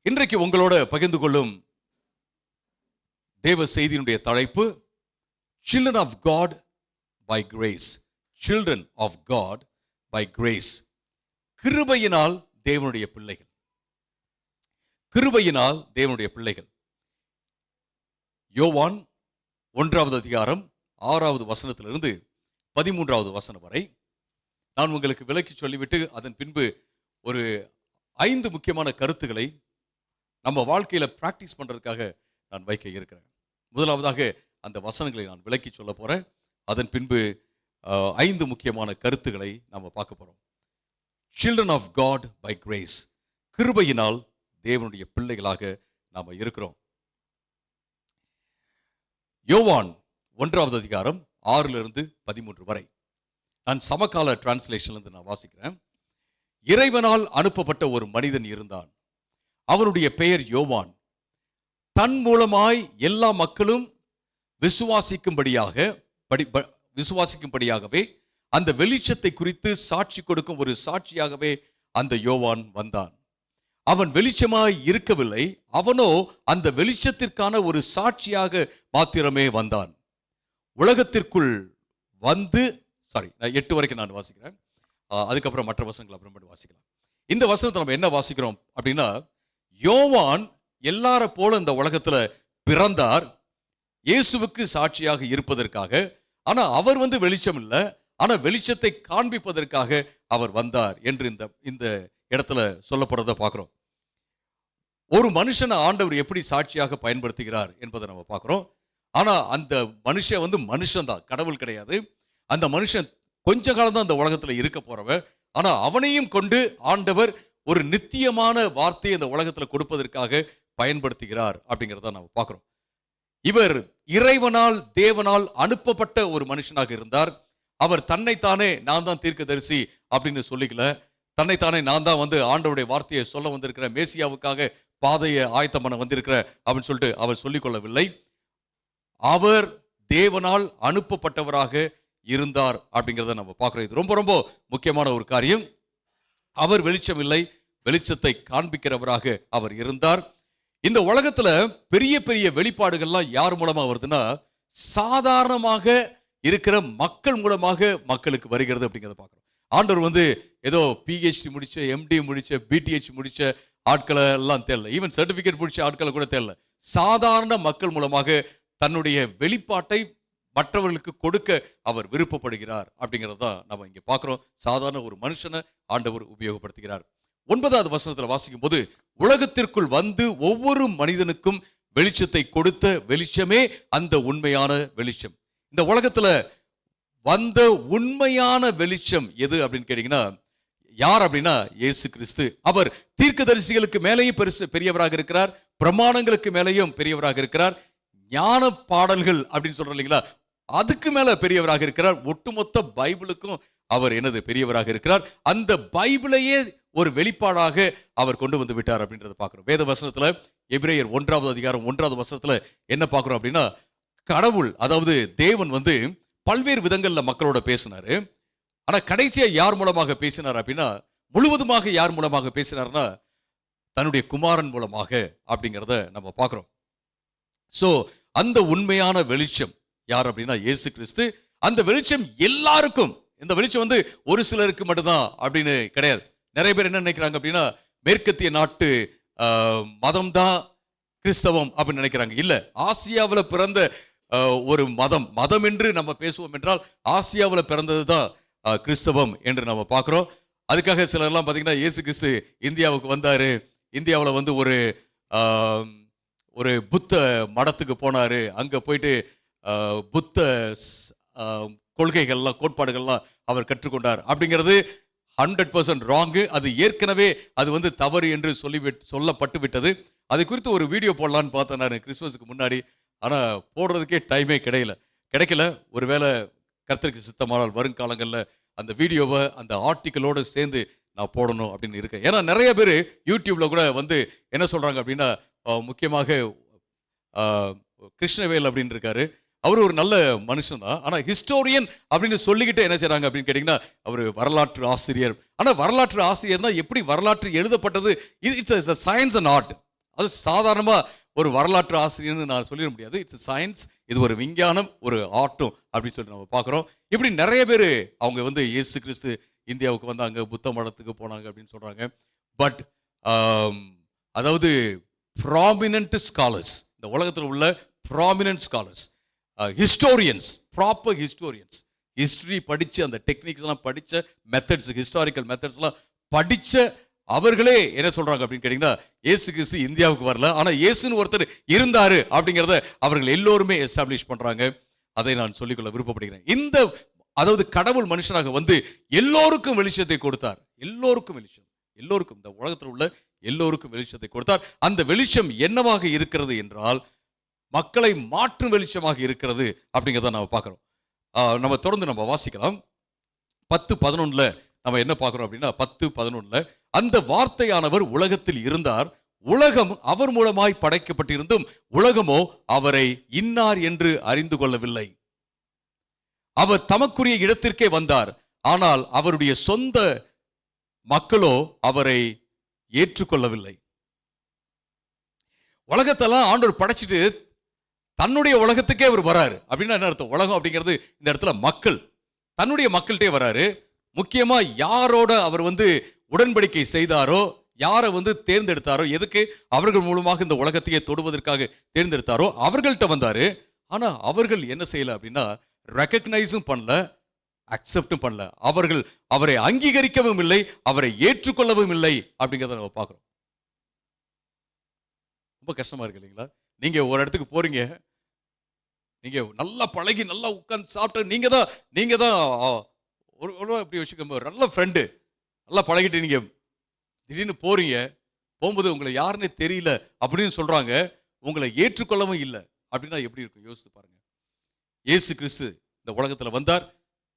இன்றைக்கு உங்களோட பகிர்ந்து கொள்ளும் தேவ செய்தியினுடைய தலைப்பு Children of God by Grace. Children of God by Grace. கிருபையினால் தேவனுடைய பிள்ளைகள். கிருபையினால் தேவனுடைய பிள்ளைகள். யோவான் 1வது அதிகாரம் 6வது வசனத்திலிருந்து 13வது வசனம் வரை நான் உங்களுக்கு விளக்கி சொல்லிவிட்டு அதன் பின்பு ஒரு 5 முக்கியமான கருத்துக்களை நம்ம வாழ்க்கையில பிராக்டிஸ் பண்றதுக்காக நான் வைக்க இருக்கிறேன். முதலாவதாக அந்த வசனங்களை நான் விளக்கி சொல்ல போறேன். அதன் பின்பு 5 முக்கியமான கருத்துக்களை நாம பார்க்க போறோம். Children of God by grace. கிருபையினால் தேவனுடைய பிள்ளைகளாக நாம இருக்கிறோம். யோவான் 1வது அதிகாரம் 6லிருந்து 13 வரை நான் சமகால டிரான்ஸ்லேஷன்ல இருந்து நான் வாசிக்கிறேன். இறைவனால் அனுப்பப்பட்ட ஒரு மனிதன் இருந்தான். அவனுடைய பெயர் யோவான். தன் மூலமாய் எல்லா மக்களும் விசுவாசிக்கும்படியாகவே அந்த வெளிச்சத்தை குறித்து சாட்சி கொடுக்கும் ஒரு சாட்சியாகவே அந்த யோவான் வந்தான். அவன் வெளிச்சமாய் இருக்கவில்லை, அவனோ அந்த வெளிச்சத்திற்கான ஒரு சாட்சியாக மாத்திரமே வந்தான். உலகத்திற்குள் வந்து 8 வரைக்கும் நான் வாசிக்கிறேன். அதுக்கப்புறம் மற்ற வசனங்கள் அப்புறம் வாசிக்கலாம். இந்த வசனத்தை நம்ம என்ன வாசிக்கிறோம் அப்படின்னா, யோவான் எல்லார போல இந்த உலகத்துல பிறந்தார் இயேசுவுக்கு சாட்சியாக இருப்பதற்காக. ஆனா அவர் வெளிச்சம் இல்லை, ஆனா வெளிச்சத்தை காண்பிப்பதற்காக அவர் வந்தார் என்று இந்த இடத்துல சொல்லப்படுறத பார்க்கிறோம். ஒரு மனுஷனை ஆண்டவர் எப்படி சாட்சியாக பயன்படுத்துகிறார் என்பதை நம்ம பார்க்கிறோம். ஆனா அந்த மனுஷன் மனுஷன் தான், கடவுள் கிடையாது. அந்த மனுஷன் கொஞ்ச காலம் தான் அந்த உலகத்துல இருக்க போறவர். ஆனா அவனையும் கொண்டு ஆண்டவர் ஒரு நித்தியமான வார்த்தையை இந்த உலகத்துல கொடுப்பதற்காக பயன்படுத்துகிறார் அப்படிங்கிறத நம்ம பார்க்கிறோம். இவர் இறைவனால் தேவனால் அனுப்பப்பட்ட ஒரு மனுஷனாக இருந்தார். அவர் தன்னைத்தானே நான் தான் தீர்க்கதரிசி அப்படின்னு சொல்லிக்கல. தன்னைத்தானே நான் தான் ஆண்டவருடைய வார்த்தையை சொல்ல வந்திருக்கிற, மேசியாவுக்காக பாதையை ஆயத்தம் பண்ண வந்திருக்கிற அப்படின்னு சொல்லிட்டு அவர் சொல்லிக் கொள்ளவில்லை. அவர் தேவனால் அனுப்பப்பட்டவராக இருந்தார் அப்படிங்கிறத நம்ம பார்க்கிறோம். இது ரொம்ப ரொம்ப முக்கியமான ஒரு காரியம். அவர் வெளிச்சம் இல்லை, வெளிச்சத்தை காண்பிக்கிறவராக அவர் இருந்தார். இந்த உலகத்துல பெரிய பெரிய வெளிப்பாடுகள்லாம் யார் மூலமா வருதுன்னா, சாதாரணமாக இருக்கிற மக்கள் மூலமாக மக்களுக்கு வருகிறது அப்படிங்கிறத பார்க்கிறோம். ஆண்டவர் ஏதோ PhD முடிச்ச, MD முடிச்ச, BTH முடிச்ச ஆட்களை எல்லாம் தெரியல, ஈவன் சர்டிபிகேட் முடிச்ச ஆட்களை கூட தெரியல. சாதாரண மக்கள் மூலமாக தன்னுடைய வெளிப்பாட்டை மற்றவர்களுக்கு கொடுக்க அவர் விருப்பப்படுகிறார் அப்படிங்கிறது தான் நம்ம இங்க பார்க்கிறோம். சாதாரண ஒரு மனுஷனை ஆண்டவர் உபயோகப்படுத்துகிறார். 9வது வசனத்துல வாசிக்கும் போது, உலகத்திற்குள் வந்து ஒவ்வொரு மனிதனுக்கும் வெளிச்சத்தை கொடுத்த வெளிச்சமே அந்த உண்மையான வெளிச்சம். இந்த உலகத்துல வந்த உண்மையான வெளிச்சம் எது அப்படின்னு கேட்டீங்கன்னா, யார் அப்படின்னா இயேசு கிறிஸ்து. அவர் தீர்க்கதரிசிகளுக்கு மேலேயும் பெரியவராக இருக்கிறார், பிரமாணங்களுக்கு மேலேயும் பெரியவராக இருக்கிறார், ஞான பாடல்கள் அப்படின்னு சொல்றோம் இல்லைங்களா, அதுக்கு மேல பெரியவராக இருக்கிறார். ஒட்டுமொத்த பைபிளுக்கும் அவர் பெரியவராக இருக்கிறார். அந்த பைபிளையே ஒரு வெளிப்பாடாக அவர் கொண்டு வந்து விட்டார் அப்படின்றத பார்க்கிறோம். வேத வசனத்துல எபிரேயர் 1வது அதிகாரம் 1வது வசனத்துல என்ன பார்க்கிறோம் அப்படின்னா, கடவுள் அதாவது தேவன் பல்வேறு விதங்கள்ல மக்களோட பேசினாரு. ஆனா கடைசியா யார் மூலமாக பேசினார் அப்படின்னா, முழுவதுமாக யார் மூலமாக பேசினார்னா தன்னுடைய குமாரன் மூலமாக அப்படிங்கிறத நம்ம பார்க்கிறோம். சோ அந்த உண்மையான வெளிச்சம் யார் அப்படின்னா இயேசு கிறிஸ்து. அந்த வெளிச்சம் எல்லாருக்கும். இந்த வெளிச்சம் ஒரு சிலருக்கு மட்டும்தான் அப்படின்னு கிடையாது. நிறைய பேர் என்ன நினைக்கிறாங்க அப்படின்னா, மேற்கத்திய நாட்டு மதம் தான் கிறிஸ்தவம் அப்படின்னு நினைக்கிறாங்க. இல்ல, ஆசியாவில் பிறந்த ஒரு மதம் என்று நம்ம பேசுவோம் என்றால் ஆசியாவில் பிறந்தது தான் கிறிஸ்தவம் என்று நம்ம பார்க்கிறோம். அதுக்காக சிலர்லாம் பார்த்தீங்கன்னா, இயேசு கிறிஸ்து இந்தியாவுக்கு வந்தாரு, இந்தியாவில் ஒரு புத்த மடத்துக்கு போனாரு, அங்க போயிட்டு புத்த கொள்கைகள்லாம் கோட்பாடுகள்லாம் அவர் கற்றுக்கொண்டார் அப்படிங்கிறது 100% ராங்கு. அது ஏற்கனவே அது தவறு என்று சொல்லப்பட்டு விட்டது. அது குறித்து ஒரு வீடியோ போடலான்னு பார்த்தேன் நான் கிறிஸ்துமஸுக்கு முன்னாடி. ஆனா போடுறதுக்கே டைமே கிடைக்கல. ஒருவேளை கர்த்தருக்கு சித்தமானால் வருங்காலங்களில் அந்த வீடியோவை அந்த ஆர்டிக்கலோடு சேர்ந்து நான் போடணும் அப்படின்னு இருக்கேன். ஏன்னா நிறைய பேர் யூடியூப்ல கூட என்ன சொல்றாங்க அப்படின்னா, முக்கியமாக கிருஷ்ணவேல் அப்படின்னு இருக்காரு, அவர் ஒரு நல்ல மனுஷன் தான். ஆனா ஹிஸ்டோரியன் அப்படின்னு சொல்லிக்கிட்டு என்ன செய்றாங்க அப்படின்னு கேட்டீங்கன்னா, அவர் வரலாற்று ஆசிரியர். ஆனா வரலாற்று ஆசிரியர்னா எப்படி வரலாற்று எழுதப்பட்டது, இட்ஸ் சயின்ஸ் அண்ட் ஆர்ட். அது சாதாரணமா ஒரு வரலாற்று ஆசிரியர்னு நான் சொல்லிட முடியாது. இட்ஸ் சயின்ஸ், இது ஒரு விஞ்ஞானம், ஒரு ஆர்ட்டும் அப்படின்னு சொல்லி நம்ம பார்க்குறோம். இப்படி நிறைய பேர் அவங்க வந்து இயேசு கிறிஸ்து இந்தியாவுக்கு வந்தாங்க, புத்த மடத்துக்கு போனாங்க அப்படின்னு சொல்றாங்க. பட் அதாவது ப்ராமினன்ட் ஸ்காலர்ஸ், இந்த உலகத்தில் உள்ள prominent scholars, historians, proper historians, history படிச்சு அந்த டெக்னிக்ஸ் எல்லாம் படிச்ச மெத்தட்ஸ், ஹிஸ்டாரிக்கல் மெத்தட்ஸ் எல்லாம் படிச்ச அவர்களே என்ன சொல்றாங்க அப்படின்னு கேட்டீங்கன்னா, இயேசு கிறிஸ்து இந்தியாவுக்கு வரல, ஆனா இயேசுன்னு ஒருத்தர் இருந்தாரு அப்படிங்கிறத அவர்கள் எல்லோருமே எஸ்டாப்ளிஷ் பண்றாங்க. அதை நான் சொல்லிக்கொள்ள விருப்பப்படுகிறேன். இந்த அதாவது கடவுள் மனுஷனாக வந்து எல்லோருக்கும் வெளிச்சத்தை கொடுத்தார். எல்லோருக்கும் வெளிச்சம், எல்லோருக்கும், இந்த உலகத்தில் உள்ள எல்லோருக்கும் வெளிச்சத்தை கொடுத்தார். அந்த வெளிச்சம் என்னவாக இருக்கிறது என்றால் மக்களை மாற்றும் வெளிச்சமாக இருக்கிறது அப்படிங்கிறத நம்ம பார்க்கிறோம். நம்ம தொடர்ந்து நம்ம வாசிக்கலாம். 10:11 நம்ம என்ன பார்க்கிறோம் அப்படின்னா, 10:11 அந்த வார்த்தையானவர் உலகத்தில் இருந்தார், உலகம் அவர் மூலமாய் படைக்கப்பட்டிருந்தும் உலகமோ அவரை இன்னார் என்று அறிந்து கொள்ளவில்லை. அவர் தமக்குரிய இடத்திற்கே வந்தார், ஆனால் அவருடைய சொந்த மக்களோ அவரை ஏற்றுக்கொள்ளவில்லை. உலகத்தெல்லாம் ஆண்டவர் படைச்சிட்டு தன்னுடைய உலகத்துக்கே அவர் வராரு அப்படின்னா என்ன அர்த்தம்? உலகம் அப்படிங்கிறது இந்த இடத்துல மக்கள், தன்னுடைய மக்கள்கிட்டே வராரு. முக்கியமா யாரோட அவர் வந்து உடன்படிக்கை செய்தாரோ, யாரை வந்து தேர்ந்தெடுத்தாரோ, எதுக்கு அவர்கள் மூலமாக இந்த உலகத்தையே தொடுவதற்காக தேர்ந்தெடுத்தாரோ அவர்கள்ட்ட வந்தாரு. ஆனா அவர்கள் என்ன செய்யல அப்படின்னா, ரெகக்னைஸும் பண்ணல, அக்செப்டும் பண்ணல. அவர்கள் அவரை அங்கீகரிக்கவும் இல்லை, அவரை ஏற்றுக்கொள்ளவும் இல்லை அப்படிங்கிறத நம்ம பார்க்கிறோம். ரொம்ப கஷ்டமா இருக்கு இல்லைங்களா? நீங்க ஒரு இடத்துக்கு போறீங்க, நீங்க நல்லா பழகி நல்லா உட்கார்ந்து சாப்பிட்டு நீங்க தான் ஒரு இப்படி வச்சுக்கோங்க, ஒரு நல்ல ஃப்ரெண்டு, நல்லா பழகிட்டு நீங்க திடீர்னு போறீங்க, போகும்போது உங்களை யாருன்னே தெரியல அப்படின்னு சொல்றாங்க, உங்களை ஏற்றுக்கொள்ளவும் இல்லை அப்படின்னா எப்படி இருக்கும் யோசித்து பாருங்க. இயேசு கிறிஸ்து இந்த உலகத்துல வந்தார்,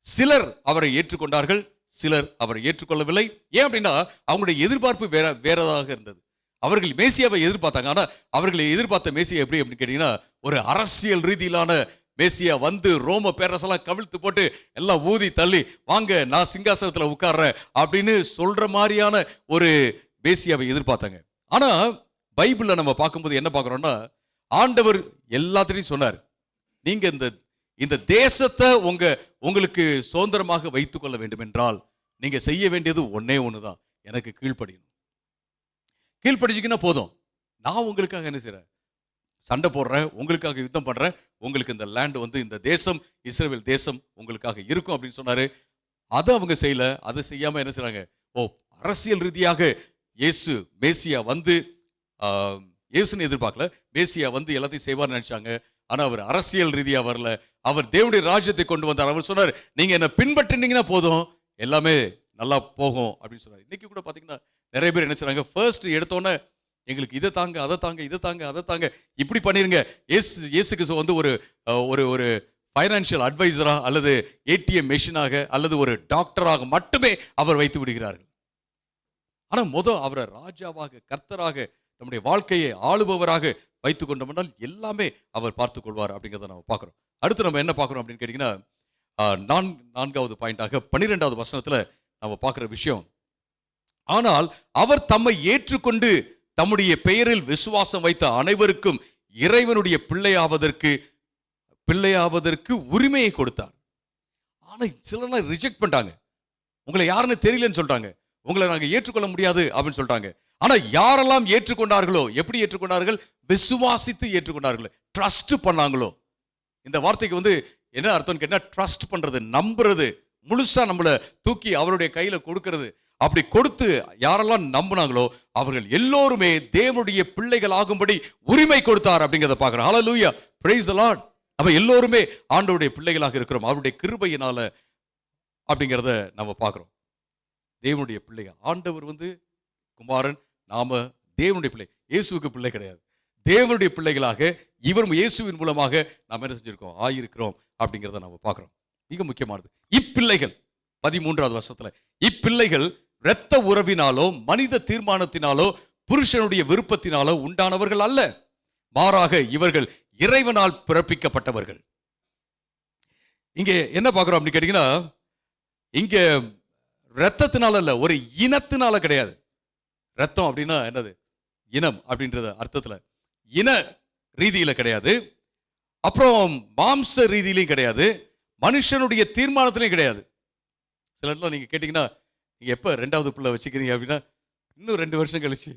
சிலர் அவரை ஏற்றுக்கொண்டார்கள், சிலர் அவரை ஏற்றுக்கொள்ளவில்லை. ஏன் அப்படின்னா அவங்களுடைய எதிர்பார்ப்பு வேறதாக இருந்தது. அவர்கள் மேசியாவை எதிர்பார்த்தாங்க, ஆனா அவர்களை எதிர்பார்த்த மேசியா எப்படி அப்படின்னு கேட்டீங்கன்னா, ஒரு அரசியல் ரீதியிலான மேசியா வந்து ரோம பேரரசெல்லாம் கவிழ்த்து போட்டு எல்லாம் ஊதி தள்ளி வாங்க நான் சிங்காசனத்துல உட்கார்றேன் அப்படின்னு சொல்ற மாதிரியான ஒரு மேசியாவை எதிர்பார்த்தாங்க. ஆனா பைபிள்ல நம்ம பார்க்கும்போது என்ன பார்க்கிறோம்னா, ஆண்டவர் எல்லாத்திலையும் சொன்னார், நீங்க இந்த தேசத்தை உங்களுக்கு சுதந்திரமாக வைத்துக் கொள்ள வேண்டும் என்றால் நீங்க செய்ய வேண்டியது ஒன்னே ஒண்ணுதான், எனக்கு கீழ்ப்படியணும். கீழ்ப்படிச்சிக்கினா போதும், நான் உங்களுக்காக என்ன செய்றேன், சண்டை போடுறேன், உங்களுக்காக யுத்தம் பண்றேன், உங்களுக்கு இந்த லேண்ட் வந்து இந்த தேசம் இஸ்ரவேல் தேசம் உங்களுக்காக இருக்கும் அப்படின்னு சொன்னாரு. அதை அவங்க செய்யல. அதை செய்யாம என்ன செய்றாங்க, அரசியல் ரீதியாக இயேசு மேசியா வந்து இயேசுன்னு எதிர்பார்க்கல, மேசியா வந்து எல்லாத்தையும் செய்வார்னு நினைச்சாங்க. ஆனா அவர் அரசியல் ரீதியா வரல, அவர் தேவனுடைய ராஜ்யத்தை கொண்டு வந்தார். அவர் சொன்னார், நீங்க என்ன பின்பற்றினீங்கன்னா போதும், எல்லாமே நல்லா போகும் அப்படின்னு சொன்னார். இன்னைக்கு கூட பாத்தீங்கன்னா நிறைய பேர் என்ன செய்றாங்க, ஃபர்ஸ்ட் எடுத்தோன்னே எங்களுக்கு இதை தாங்க, அதை தாங்க, இதை தாங்க, அதை தாங்க, இப்படி பண்ணிருங்க. இயேசு கிறிஸ்து வந்து ஒரு ஃபைனான்சியல் அட்வைசரா அல்லது ஏடிஎம் மெஷினாக அல்லது ஒரு டாக்டராக மட்டுமே அவர் வைத்து விடுகிறார்கள். ஆனா அவரை ராஜாவாக, கர்த்தராக, நம்முடைய வாழ்க்கையை ஆளுபவராக வைத்துக் கொண்டோம்னால் எல்லாமே அவர் பார்த்துக் கொள்வார் அப்படிங்கிறத நம்ம பார்க்கிறோம். அடுத்து நம்ம என்ன பார்க்கிறோம் அப்படின்னு கேட்டீங்கன்னா, 4வது பாயிண்டாக 12வது வசனத்துல நம்ம பார்க்கிற விஷயம், ஆனால் அவர் தம்மை ஏற்றுக்கொண்டு தம்முடைய பெயரில் விசுவாசம் வைத்த அனைவருக்கும் இறைவனுடைய பிள்ளையாவதற்கு உரிமையை கொடுத்தார். ஆனா சிலர்லாம் ரிஜெக்ட் பண்ணிட்டாங்க, உங்களை யாருன்னு தெரியலன்னு சொல்றாங்க, உங்களை நாங்க ஏற்றுக்கொள்ள முடியாது அப்படின்னு சொல்றாங்க. ஆனா யாரெல்லாம் ஏற்றுக்கொண்டார்களோ, எப்படி ஏற்றுக்கொண்டார்கள், விசுவாசித்து ஏற்றுக்கொண்டார்கள், ட்ரஸ்ட் பண்ணாங்களோ. இந்த வார்த்தைக்கு வந்து என்ன அர்த்தம் கேட்டா, ட்ரஸ்ட் பண்றது, நம்புறது, முழுசா நம்மளை தூக்கி அவருடைய கையில கொடுக்கிறது. அப்படி கொடுத்து யாரெல்லாம் நம்பினாங்களோ அவர்கள் எல்லோருமே தேவனுடைய பிள்ளைகள் ஆகும்படி உரிமை கொடுத்தார் அப்படிங்கிறத பார்க்கிறோம். ஹல்லேலூயா, பிரைஸ் தி லார்ட். அப்ப எல்லோருமே ஆண்டவருடைய பிள்ளைகளாக இருக்கிறோம் அவருடைய கிருபையினால அப்படிங்கிறத நம்ம பார்க்கிறோம். தேவனுடைய பிள்ளைகள், ஆண்டவர் வந்து குமாரன், நாம தேவனுடைய பிள்ளை, இயேசுவுக்கு பிள்ளை கிடையாது, தேவனுடைய பிள்ளைகளாக இவரும் இயேசுவின் மூலமாக நாம் என்ன செஞ்சிருக்கோம், ஆயிருக்கிறோம் அப்படிங்கிறத நம்ம பார்க்கிறோம். மிக முக்கியமானது, இப்பிள்ளைகள் 13வது வருஷத்துல, இப்பிள்ளைகள் இரத்த உறவினாலோ மனித தீர்மானத்தினாலோ புருஷனுடைய விருப்பத்தினாலோ உண்டானவர்கள் அல்ல, மாறாக இவர்கள் இறைவனால் பிறப்பிக்கப்பட்டவர்கள். இங்க என்ன பார்க்கிறோம் அப்படின்னு கேட்டீங்கன்னா, இங்க ரத்தத்தினால அல்ல, ஒரு இனத்தினால கிடையாது. ரத்தம் அப்படின்னா என்னது, இனம் அப்படின்றத அர்த்தத்துல, இன ரீதியில கிடையாது, அப்புறம் மாம்ச ரீதியிலையும் கிடையாது, மனுஷனுடைய தீர்மானத்திலையும் கிடையாது. சில இடத்துல நீங்க கேட்டீங்கன்னா, நீங்க எப்ப 2வது பிள்ளை வச்சுக்கிறீங்க அப்படின்னா, இன்னும் 2 வருஷம் கழிச்சு.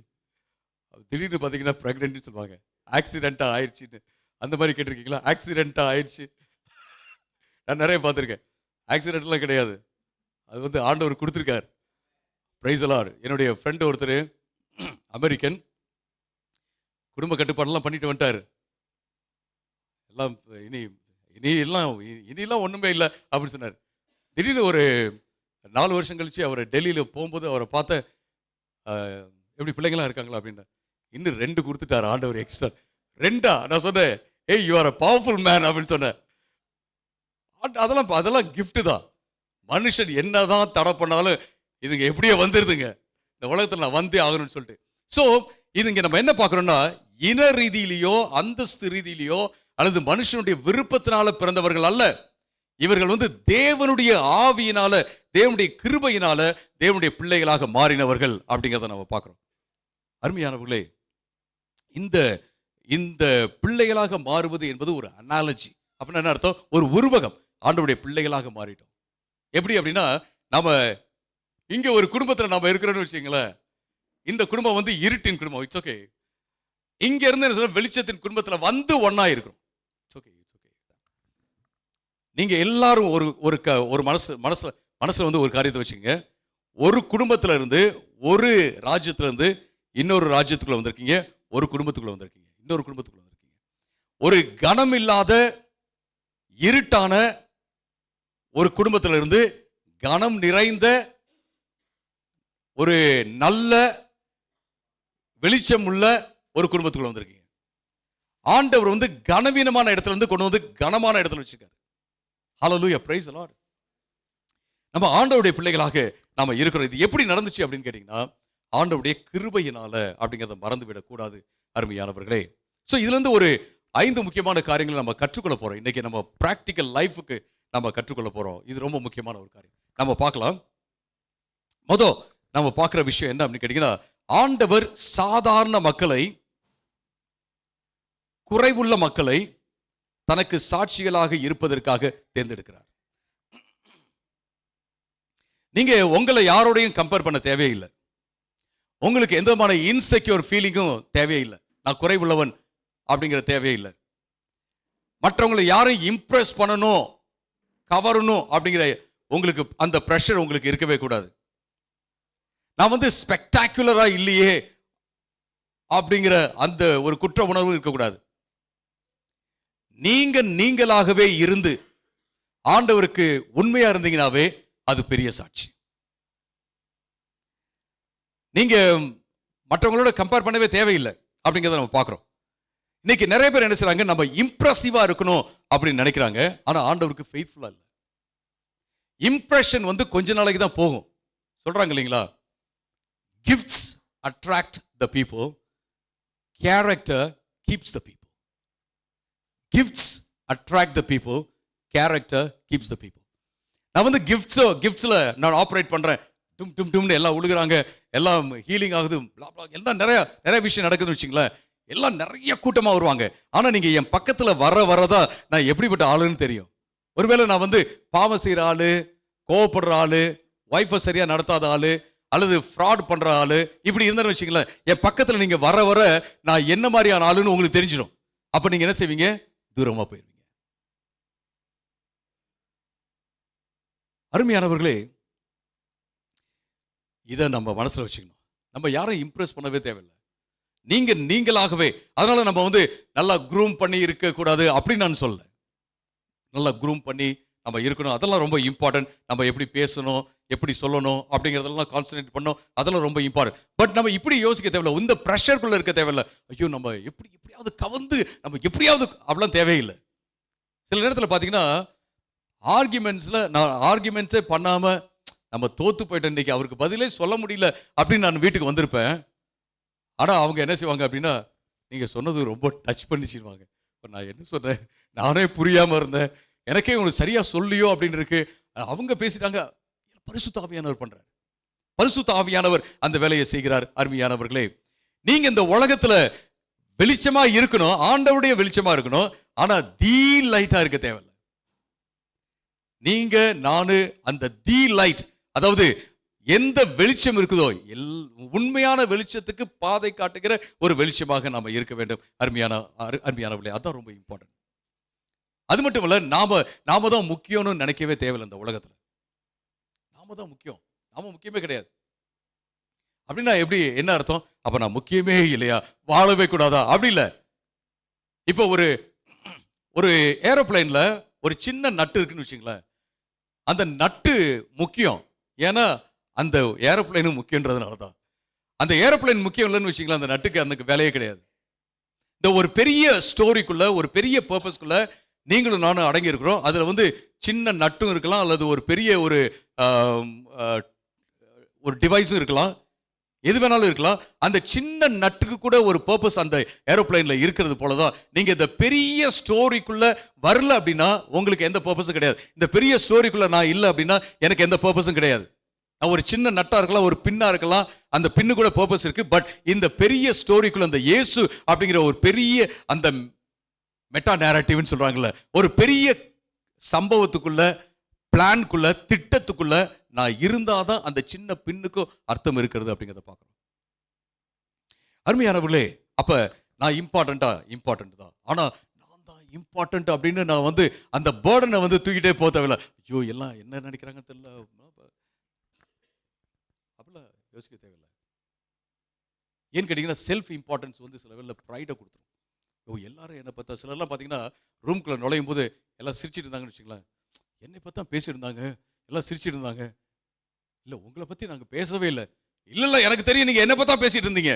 திடீர்னு பார்த்தீங்கன்னா பிரெக்னென்ட்னு சொல்லுவாங்க, ஆக்சிடென்ட்டா ஆயிடுச்சுன்னு. அந்த மாதிரி கேட்டிருக்கீங்களா? ஆக்சிடென்ட்டா ஆயிடுச்சு. நான் நிறைய பார்த்துருக்கேன். ஆக்சிடென்ட்லாம் கிடையாது, அது வந்து ஆண்டவர் கொடுத்துருக்கார். Price the Lord. என்னுடைய ஃப்ரெண்டு ஒருத்தர் அமெரிக்கன், குடும்ப கட்டுப்பாடெல்லாம் பண்ணிட்டு வந்துட்டார். எல்லாம் இனியெல்லாம் ஒன்றுமே இல்லை அப்படின்னு சொன்னார். திடீர்னு ஒரு 4 வருஷம் கழிச்சு அவரை டெல்லியில் போகும்போது அவரை பார்த்த, எப்படி பிள்ளைங்களாம் இருக்காங்களா அப்படின்னா, இன்னும் 2 கொடுத்துட்டார் ஆண்டவர் எக்ஸ்ட்ரா. 2ஆ? நான் சொன்னேன், ஏய் you are a powerful man அப்படின்னு சொன்னேன். அதெல்லாம் கிஃப்ட் தான். மனுஷன் என்னதான் தடை பண்ணாலும் இதுங்க எப்படியே வந்துருதுங்க, இந்த உலகத்தில் நான் வந்தே ஆகணும்னு சொல்லிட்டு. ஸோ இதுங்க நம்ம என்ன பார்க்குறோம்னா, இன ரீதியிலையோ அந்தஸ்து ரீதியிலையோ அல்லது மனுஷனுடைய விருப்பத்தினால பிறந்தவர்கள் அல்ல. இவர்கள் வந்து தேவனுடைய ஆவியினால, தேவனுடைய கிருபையினால தேவனுடைய பிள்ளைகளாக மாறினவர்கள் அப்படிங்கிறத நம்ம பார்க்குறோம். அருமையானவர்களே, இந்த இந்த பிள்ளைகளாக மாறுவது என்பது ஒரு அனாலஜி. அப்படின்னா என்ன அர்த்தம்? ஒரு உருவகம். ஆண்டவருடைய பிள்ளைகளாக மாறிட்டோம். எப்படி அப்படின்னா, நம்ம இங்க ஒரு குடும்பத்தில் நம்ம இருக்கிறோம்னு வச்சுங்களேன், இந்த குடும்பம் வந்து இருட்டின் குடும்பம், இட்ஸ் ஓகே. இங்க இருந்து வெளிச்சத்தின் குடும்பத்தில் வந்து ஒன்னா இருக்கிறோம், இட்ஸ் ஓகே, இட்ஸ் ஓகே. நீங்க எல்லாரும் ஒரு மனசுல வந்து ஒரு காரியத்தை வச்சுங்க. ஒரு குடும்பத்துல இருந்து, ஒரு ராஜ்யத்துல இருந்து இன்னொரு ராஜ்யத்துக்குள்ள வந்திருக்கீங்க, ஒரு குடும்பத்துக்குள்ள வந்திருக்கீங்க, இன்னொரு குடும்பத்துக்குள்ள வந்திருக்கீங்க. ஒரு கனம் இல்லாத இருட்டான ஒரு குடும்பத்துல இருந்து கனம் நிறைந்த ஒரு நல்ல வெளிச்சம் உள்ள ஒரு குடும்பத்துக்குள்ள வந்திருக்கீங்க. ஆண்டவர் வந்து கனவீனமான இடத்துல இருந்து கொண்டு வந்து கனமான இடத்துல வச்சிருக்காரு. ஹல்லேலூயா, பிரைஸ் தி லார்ட். நம்ம ஆண்டவருடைய பிள்ளைகளாக நாம இருக்கிறோம். இது எப்படி நடந்துச்சு அப்படின்னு கேட்டீங்கன்னா, ஆண்டவருடைய கிருபையினால அப்படிங்கிறத மறந்து விடக்கூடாது அருமையானவர்களே. ஸோ இதுல இருந்து ஒரு 5 முக்கியமான காரியங்களை நம்ம கற்றுக்கொள்ள போறோம். இன்னைக்கு நம்ம பிராக்டிக்கல் லைஃபுக்கு நம்ம கற்றுக்கொள்ள போறோம். இது ரொம்ப முக்கியமான ஒரு காரியம். நம்ம பார்க்கலாம். நம்ம பார்க்குற விஷயம் என்ன அப்படின்னு கேட்டீங்கன்னா, ஆண்டவர் சாதாரண மக்களை, குறைவுள்ள மக்களை தனக்கு சாட்சிகளாக இருப்பதற்காக தேர்ந்தெடுக்கிறார். நீங்க உங்களை யாரோடையும் கம்பேர் பண்ண தேவையில்லை. உங்களுக்கு எந்த விதமான இன்செக்யூர் ஃபீலிங்கும் தேவையில்லை. நான் குறைவுள்ளவன் அப்படிங்கிற தேவையில்லை. மற்றவங்களை யாரையும் இம்ப்ரெஸ் பண்ணணும், கவரணும் அப்படிங்கிற உங்களுக்கு அந்த பிரஷர் உங்களுக்கு இருக்கவே கூடாது. நான் வந்து ஸ்பெக்டாகுலரா இல்லையே அப்படிங்கிற அந்த ஒரு குற்ற உணர்வு இருக்கக்கூடாது. நீங்களாகவே இருந்து ஆண்டவருக்கு உண்மையா இருந்தீங்கன்னாவே அது பெரிய சாட்சி. நீங்க மற்றவங்களோட கம்பேர் பண்ணவே தேவையில்லை அப்படிங்கிறத நம்ம பார்க்கிறோம். இன்னைக்கு நிறைய பேர் என்ன செய்றாங்க, நம்ம இம்ப்ரெசிவா இருக்கணும் அப்படின்னு நினைக்கிறாங்க. ஆனா ஆண்டவருக்கு ஃபெய்த்ஃபுல்லா இல்லை. இம்ப்ரெஷன் வந்து கொஞ்ச நாளைக்கு தான் போகும். சொல்றாங்க இல்லைங்களா, gifts attract the people, character keeps the people. Gifts attract the people, character keeps the people. நான் வந்து கிஃப்ட்ஸ்ல நான் ஆப்ரேட் பண்றேன், டும் டும் டும்னு எல்லாம் உழுகுறாங்க, எல்லாம் ஹீலிங் ஆகுது, எல்லாம் நிறைய விஷயம் நடக்குதுன்னு வச்சுங்களேன். எல்லாம் நிறைய கூட்டமா வருவாங்க. ஆனா நீங்க என் பக்கத்துல வரதான் நான் எப்படிப்பட்ட ஆளுன்னு தெரியும். ஒருவேளை நான் வந்து பாவம் செய்யற ஆளு, கோவப்படுற ஆளு, வைஃபை சரியா நடத்தாத ஆளு, அல்லது ஃப்ராட் பண்ற ஆளு, இப்படி இருந்தாலும் வச்சுங்களேன், என் பக்கத்துல நீங்க வர நான் என்ன மாதிரியான ஆளுன்னு உங்களுக்கு தெரிஞ்சிடும். அப்ப நீங்க என்ன செய்வீங்க, தூரமா போயிருவீங்க. அருமையானவர்களே, இதை நம்ம மனசுல வச்சுக்கணும். நம்ம யாரையும் இம்ப்ரெஸ் பண்ணவே தேவையில்லை. நீங்களாகவே. அதனால நம்ம வந்து நல்லா க்ரூம் பண்ணி இருக்க கூடாது அப்படின்னு நான் சொல்ல. நல்லா க்ரூம் பண்ணி நம்ம இருக்கணும், அதெல்லாம் ரொம்ப இம்பார்ட்டன்ட். நம்ம எப்படி பேசணும், எப்படி சொல்லணும் அப்படிங்கிறதெல்லாம் கான்சன்ட்ரேட் பண்ணணும், அதெல்லாம் ரொம்ப இம்பார்ட்டன்ட். பட் நம்ம இப்படி யோசிக்க தேவையில்லை, இந்த ப்ரெஷருக்குள்ள இருக்க தேவையில்லை. ஐயோ நம்ம எப்படியாவது கவர்ந்து நம்ம எப்படியாவது, அப்படிலாம் தேவையில்லை. சில நேரத்தில் பார்த்தீங்கன்னா நான் ஆர்கியூமெண்ட்ஸே பண்ணாம நம்ம தோத்து போயிட்டோம், இன்னைக்கு அவருக்கு பதிலே சொல்ல முடியல அப்படின்னு நான் வீட்டுக்கு வந்திருப்பேன். ஆனா அவங்க என்ன செய்வாங்க அப்படின்னா, நீங்க சொன்னது ரொம்ப டச் பண்ணிச்சிருவாங்க. நான் என்ன சொன்னேன், நானே புரியாம இருந்தேன், எனக்கே உங்களுக்கு சரியா சொல்லியோ அப்படின்னு இருக்கு. அவங்க பேசிட்டாங்க. பரிசுத்த ஆவியானவர் பண்றார், பரிசுத்த ஆவியானவர் அந்த வேலையை செய்கிறார். அருமையானவர்களே, நீங்க இந்த உலகத்துல வெளிச்சமா இருக்கணும், ஆண்டவருடைய வெளிச்சமா இருக்கணும். ஆனா தி லைட்டா இருக்க தேவையில்லை. நீங்க நானு அந்த தி லைட், அதாவது எந்த வெளிச்சம் இருக்குதோ உண்மையான வெளிச்சத்துக்கு பாதை காட்டுகிற ஒரு வெளிச்சமாக நாம இருக்க வேண்டும். அருமையானவர்களே, அதான் ரொம்ப இம்பார்ட்டன்ட். அது மட்டும் இல்ல, நாம தான் முக்கியம்னு நினைக்கவே தேவையில்லை. இந்த உலகத்துல நாம தான் முக்கியம், நாம முக்கியமே கிடையாது. அப்படின்னா எப்படி, என்ன அர்த்தம்? அப்ப நான் முக்கியமே இல்லையா, வாழவே கூடாதா? அப்படி இல்லை. இப்போ ஒரு ஏரோப்ளைன்ல ஒரு சின்ன நட்டு இருக்குன்னு வச்சுங்களேன். அந்த நட்டு முக்கியம், ஏன்னா அந்த ஏரோப்ளைனும் முக்கியன்றதுனால தான். அந்த ஏரோப்ளைன் முக்கியம் இல்லைன்னு வச்சுங்களேன், அந்த நட்டுக்கு அந்த வேலையே கிடையாது. இந்த ஒரு பெரிய ஸ்டோரிக்குள்ள, ஒரு பெரிய பர்பஸ்க்குள்ள நீங்களும் நானும் அடங்கி இருக்கிறோம். அதுல சின்ன நட்டும் இருக்கலாம், அல்லது ஒரு பெரிய ஒரு டிவைஸும் இருக்கலாம், எது வேணாலும் இருக்கலாம். அந்த சின்ன நட்டுக்கு கூட ஒரு பர்பஸ் அந்த ஏரோப்ளைன்ல இருக்கிறது போலதான். நீங்க இந்த பெரிய ஸ்டோரிக்குள்ள வரல அப்படின்னா உங்களுக்கு எந்த பர்பஸும் கிடையாது. இந்த பெரிய ஸ்டோரிக்குள்ள நான் இல்லை அப்படின்னா எனக்கு எந்த பர்பஸும் கிடையாது. ஒரு சின்ன நட்டா இருக்கலாம், ஒரு பின்னா இருக்கலாம், அந்த பின்னு கூட பர்பஸ் இருக்கு. பட் இந்த பெரிய ஸ்டோரிக்குள்ள, அந்த இயேசு அப்படிங்கிற ஒரு பெரிய அந்த மெட்டா நேரட்டிவ்னு சொல்றாங்கல்ல, ஒரு பெரிய சம்பவத்துக்குள்ள, பிளான்குள்ள, திட்டத்துக்குள்ள நான் இருந்தாதான் அந்த சின்ன பின்னுக்கும் அர்த்தம் இருக்கிறது அப்படிங்கிறத பார்க்கணும். அருமையானவர்களே, அப்ப நான் இம்பார்ட்டன்ட் தான். ஆனா நான் தான் இம்பார்ட்டன்ட் அப்படின்னு நான் அந்த பேர்டனை தூக்கிட்டே போக தேவையில்ல. ஐயோ எல்லாம் என்ன நினைக்கிறாங்கன்னு தெரியல, அப்படிலாம் யோசிக்க தேவையில்லை. ஏன்னு கேட்டீங்கன்னா, செல்ஃப் இம்பார்ட்டன்ஸ் சில வேலை ப்ரைடை கொடுத்துரும். எல்லாரும் என்னை பார்த்தா, சிலர்லாம் பார்த்தீங்கன்னா ரூம்குள்ள நுழையும் போது எல்லாம் சிரிச்சிட்டு இருந்தாங்கன்னு வச்சுக்கலாம். என்னை பார்த்தா பேசியிருந்தாங்க, எல்லாம் சிரிச்சிட்டு இருந்தாங்க. இல்லை, உங்களை பற்றி நாங்கள் பேசவே இல்லை. இல்லை எனக்கு தெரியும், நீங்கள் என்னை பார்த்தா பேசிட்டு இருந்தீங்க.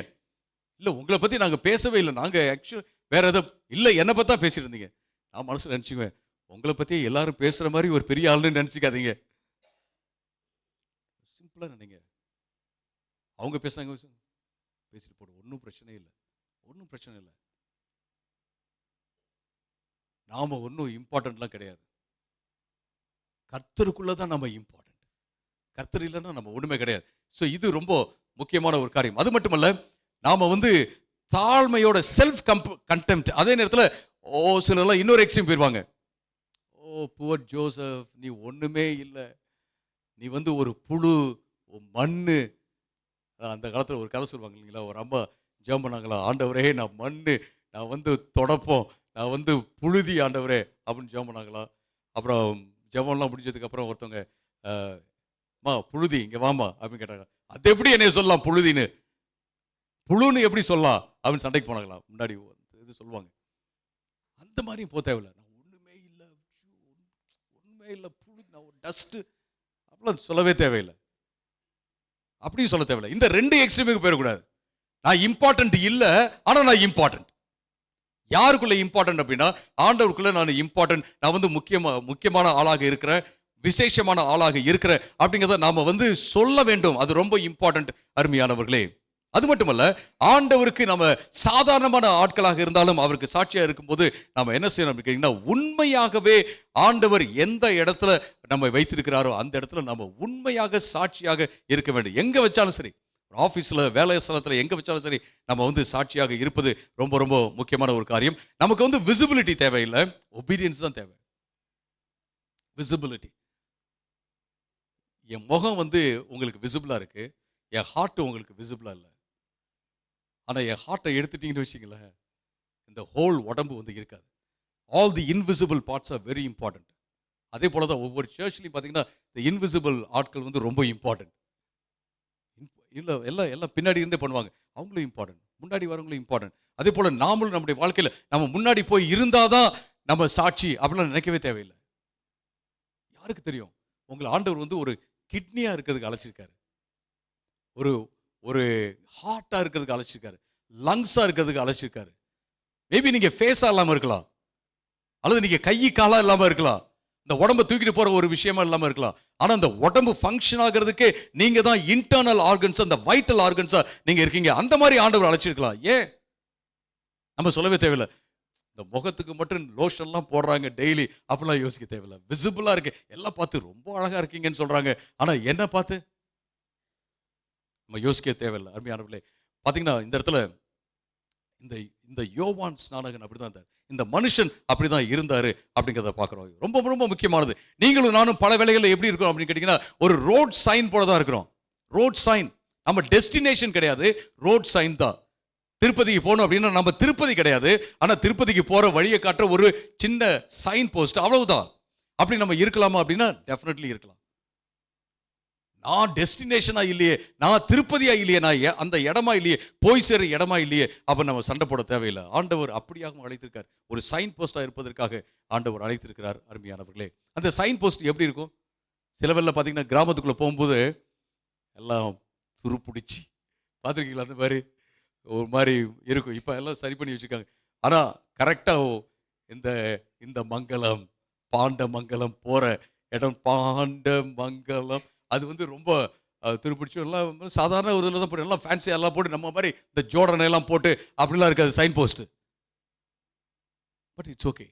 இல்லை, உங்களை பற்றி நாங்கள் பேசவே இல்லை, நாங்கள் ஆக்சுவல் வேற எதோ. இல்லை, என்னை பார்த்தா பேசிட்டு இருந்தீங்க. நான் மனசில் நினச்சிக்குவேன், உங்களை பற்றி எல்லாரும் பேசுகிற மாதிரி ஒரு பெரிய ஆளுன்னு நினச்சிக்காதீங்க. சிம்பிளாக நினைங்க. அவங்க பேசுனாங்க, பேசிட்டு போடும், ஒன்றும் பிரச்சனை இல்லை. நாம ஒன்றும் இம்பார்ட்டன்ட்லாம் கிடையாது. கர்த்தருக்குள்ளதான் நம்ம இம்பார்ட்டன்ட். கர்த்தர் இல்லைன்னா நம்ம ஒண்ணுமே கிடையாது. ஸோ இது ரொம்ப முக்கியமான ஒரு காரியம். அது மட்டுமல்ல, நாம தாழ்மையோட செல்ஃப் கண்டெம்ட். அதே நேரத்தில் சிலர்லாம் இன்னொரு எக்ஸ்ட்ரீம் போயிடுவாங்க. புவர் ஜோசப், நீ ஒண்ணுமே இல்லை, நீ ஒரு புழு, மண்ணு. அந்த காலத்தில் ஒரு கதை சொல்லுவாங்க இல்லைங்களா, ஒரு அம்மா ஜெபம் பண்ணாங்களா, ஆண்டவரே நான் மண்ணு, நான் தொடப்போம், நான் புழுதி ஆண்டவரே அப்படின்னு ஜெபம் பண்ணாங்களா. அப்புறம் ஜெபம்லாம் முடிஞ்சதுக்கு அப்புறம் ஒருத்தவங்க, மா புழுதி இங்கே வாமா அப்படின்னு கேட்டாங்க. அது எப்படி என்னைய சொல்லலாம் புழுதின்னு, புழுன்னு எப்படி சொல்லலாம் அப்படின்னு சண்டைக்கு போனாங்களா. முன்னாடி இது சொல்லுவாங்க. அந்த மாதிரியும் போக தேவையில்லை. நான் ஒன்றுமே இல்லை புழுதி, நான் ஒரு டஸ்ட்டு அப்படிலாம் சொல்லவே தேவையில்லை. அப்படியும் சொல்ல தேவையில்லை. இந்த ரெண்டு எக்ஸ்ட்ரீமுக்கு போயிடக்கூடாது. நான் இம்பார்ட்டன்ட் இல்லை, ஆனால் நான் இம்பார்ட்டன்ட். யாருக்குள்ள இம்பார்ட்டன்ட் அப்படின்னா, ஆண்டவருக்குள்ள நான் இம்பார்ட்டன்ட். நான் முக்கியமான ஆளாக இருக்கிற, விசேஷமான ஆளாக இருக்கிற அப்படிங்கிறத நாம சொல்ல வேண்டும். அது ரொம்ப இம்பார்ட்டன்ட் அருமையானவர்களே. அது மட்டுமல்ல, ஆண்டவருக்கு நம்ம சாதாரணமான ஆட்களாக இருந்தாலும் அவருக்கு சாட்சியா இருக்கும்போது நாம என்ன செய்யணும் அப்படின்னா, உண்மையாகவே ஆண்டவர் எந்த இடத்துல நம்ம வைத்திருக்கிறாரோ அந்த இடத்துல நம்ம உண்மையாக சாட்சியாக இருக்க வேண்டும். எங்க வச்சாலும் சரி, ஆஃபீஸில், வேலை ஸ்தலத்தில், எங்கே வச்சாலும் சரி, நம்ம சாட்சியாக இருப்பது ரொம்ப ரொம்ப முக்கியமான ஒரு காரியம். நமக்கு விசிபிலிட்டி தேவையில்லை, ஒபீடியன்ஸ் தான் தேவை. விசிபிலிட்டி. என் முகம் உங்களுக்கு விசிபிளா இருக்கு, என் ஹார்ட் உங்களுக்கு விசிபிளா இல்லை. ஆனால் என் ஹார்ட்டை எடுத்துட்டீங்கன்னு வச்சுங்களேன், இந்த ஹோல் உடம்பு இருக்காது. All the invisible parts are very important. அதே போல தான் ஒவ்வொரு சர்ச்லையும் பார்த்தீங்கன்னா இந்த இன்விசிபிள் ஆட்கள் ரொம்ப இம்பார்ட்டன்ட். இல்லை, எல்லாம் பின்னாடி இருந்தே பண்ணுவாங்க, அவங்களும் இம்பார்ட்டன்ட். முன்னாடி வரவங்களும் இம்பார்ட்டன்ட். அதே போல நாமளும் நம்முடைய வாழ்க்கையில் நம்ம முன்னாடி போய் இருந்தாதான் நம்ம சாட்சி அப்படிலாம் நினைக்கவே தேவையில்லை. யாருக்கு தெரியும், உங்களை ஆண்டவர் ஒரு கிட்னியா இருக்கிறதுக்கு அழைச்சிருக்காரு, ஒரு ஹார்ட்டா இருக்கிறதுக்கு அழைச்சிருக்காரு, லங்ஸா இருக்கிறதுக்கு அழைச்சிருக்காரு. மேபி நீங்க ஃபேஸா இல்லாம இருக்கலாம், அல்லது நீங்க கை காலா இல்லாம இருக்கலாம், இந்த உடம்பை தூக்கிட்டு போற ஒரு விஷயமா இல்லாம இருக்கலாம். ஆனா இந்த உடம்பு ஃபங்க்ஷன் ஆகிறதுக்கு நீங்க தான் இன்டர்னல் ஆர்கன்ஸ், அந்த வைட்டல் ஆர்கன்ஸா நீங்க இருக்கீங்க. அந்த மாதிரி ஆண்டவர் அழைச்சிருக்கலாம். ஏன் நம்ம சொல்லவே தேவையில்லை. இந்த முகத்துக்கு மட்டும் லோஷன்லாம் போடுறாங்க டெய்லி, அப்படிலாம் யோசிக்க தேவையில்லை. விசிபிளா இருக்கு, எல்லாம் பார்த்து ரொம்ப அழகா இருக்கீங்கன்னு சொல்றாங்க. ஆனா என்ன பார்த்து நம்ம யோசிக்க தேவையில்லை. அருமையானவர்களே, பார்த்தீங்கன்னா இந்த இடத்துல இந்த இந்த யோவான் ஸ்நானகன் அப்படிதான் இருந்தார், இந்த மனுஷன் அப்படிதான் இருந்தாரு அப்படிங்கிறத பார்க்குறோம். ரொம்ப ரொம்ப முக்கியமானது. நீங்களும் நானும் பல வேளைகளில் எப்படி இருக்கிறோம் அப்படின்னு கேட்டிங்கன்னா, ஒரு ரோட் சைன் போல தான் இருக்கிறோம். ரோட் சைன், நம்ம டெஸ்டினேஷன் கிடையாது, ரோட் சைன் தான். திருப்பதிக்கு போகணும் அப்படின்னா நம்ம திருப்பதி கிடையாது, ஆனால் திருப்பதிக்கு போகிற வழியை காட்டுற ஒரு சின்ன சைன் போஸ்ட், அவ்வளவுதான். அப்படி நம்ம இருக்கலாமா அப்படின்னா டெஃபினெட்லி இருக்கலாம். நான் டெஸ்டினேஷனா இல்லையே, நான் திருப்பதியா இல்லையே, நான் அந்த இடமா இல்லையே, போய் சேர இடமா இல்லையே, அப்ப நம்ம சண்டை போட தேவையில்லை. ஆண்டவர் அப்படியாக அழைத்திருக்கார். ஒரு சைன் போஸ்டா இருப்பதற்காக ஆண்டவர் அழைத்திருக்கிறார். அருமையானவர்களே, அந்த சைன் போஸ்ட் எப்படி இருக்கும்? சிலவெல்லாம் பார்த்தீங்கன்னா கிராமத்துக்குள்ள போகும்போது எல்லாம் துருப்பிடிச்சி பார்த்துருக்கீங்களா? அந்த மாதிரி ஒரு மாதிரி இருக்கும். இப்போ எல்லாம் சரி பண்ணி வச்சுருக்காங்க. ஆனால் கரெக்டாக இந்த இந்த மங்கலம் பாண்ட மங்கலம் போகிற இடம், பாண்ட மங்கலம், அது வந்து ரொம்ப துருப்பிடிச்சு எல்லாம் சாதாரண ஒரு இதில் தான் போட்டு, எல்லாம் ஃபேன்சியாக எல்லாம் போட்டு நம்ம மாதிரி இந்த ஜோடனை எல்லாம் போட்டு அப்படிலாம் இருக்காது sign post. But it's okay.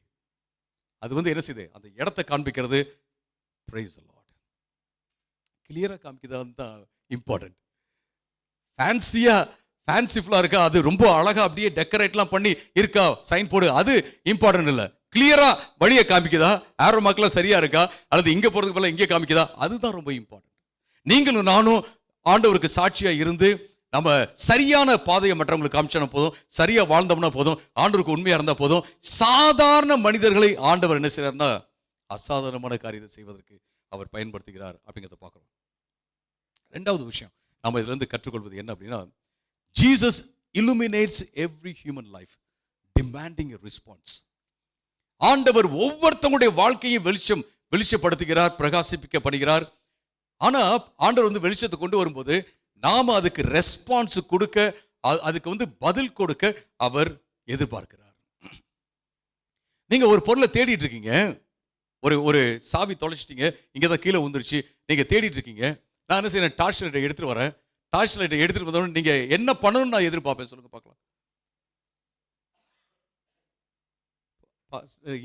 அது வந்து என்ன செய்யுது? அந்த இடத்தை காண்பிக்கிறது. Praise the lord. கிளியராக காமிக்கிறது தான் இம்பார்ட்டன்ட். ஃபேன்சிஃபுல்லாக இருக்கா, அது ரொம்ப அழகாக அப்படியே டெக்கரேட்லாம் பண்ணி இருக்கா சைன் போடு, அது இம்பார்ட்டன்ட் இல்லை. கிளியரா வழியை காமிக்குதா, ஆரோ மார்க்லாம் சரியா இருக்கா, அல்லது இங்க போறதுக்கு பதிலா இங்கே காமிக்குதா, அதுதான் ரொம்ப இம்பார்ட்டன்ட். நீங்களும் நானும் ஆண்டவருக்கு சாட்சியா இருந்து நம்ம சரியான பாதையை மற்றவங்களுக்கு காமிச்சா போதும், சரியா வாழ்ந்தோம்னா போதும், ஆண்டவருக்கு உண்மையா இருந்தா போதும். சாதாரண மனிதர்களை ஆண்டவர் என்ன செய்யறாருன்னா அசாதாரணமான காரியத்தை செய்வதற்கு அவர் பயன்படுத்துகிறார் அப்படிங்கிறத பார்க்கிறோம். ரெண்டாவது விஷயம் நம்ம இதுல இருந்து கற்றுக்கொள்வது என்ன அப்படின்னா, Jesus illuminates every human life, demanding a response. ஆண்டவர் ஒவ்வொருத்தவங்களுடைய வாழ்க்கையை வெளிச்சப்படுத்துகிறார், பிரகாசிப்பிக்கப்படுகிறார். ஆனா ஆண்டவர் வந்து வெளிச்சத்தை கொண்டு வரும்போது நாம அதுக்கு ரெஸ்பான்ஸ் கொடுக்க, அதுக்கு வந்து பதில் கொடுக்க அவர் எதிர்பார்க்கிறார். நீங்க ஒரு பொருளை தேடிட்டு இருக்கீங்க, ஒரு சாவி தொலைச்சிட்டீங்க, இங்கதான் கீழே வந்துருச்சு, நீங்க தேடிட்டு இருக்கீங்க. நான் என்ன செய்யறேன்? டார்ச் லைட்டை எடுத்துட்டு வரேன். டார்ச் லைட்டை எடுத்துட்டு வந்தோன்னு நீங்க என்ன பண்ணணும்னு நான் எதிர்பார்ப்பேன்? சொல்லுங்க பார்க்கலாம்.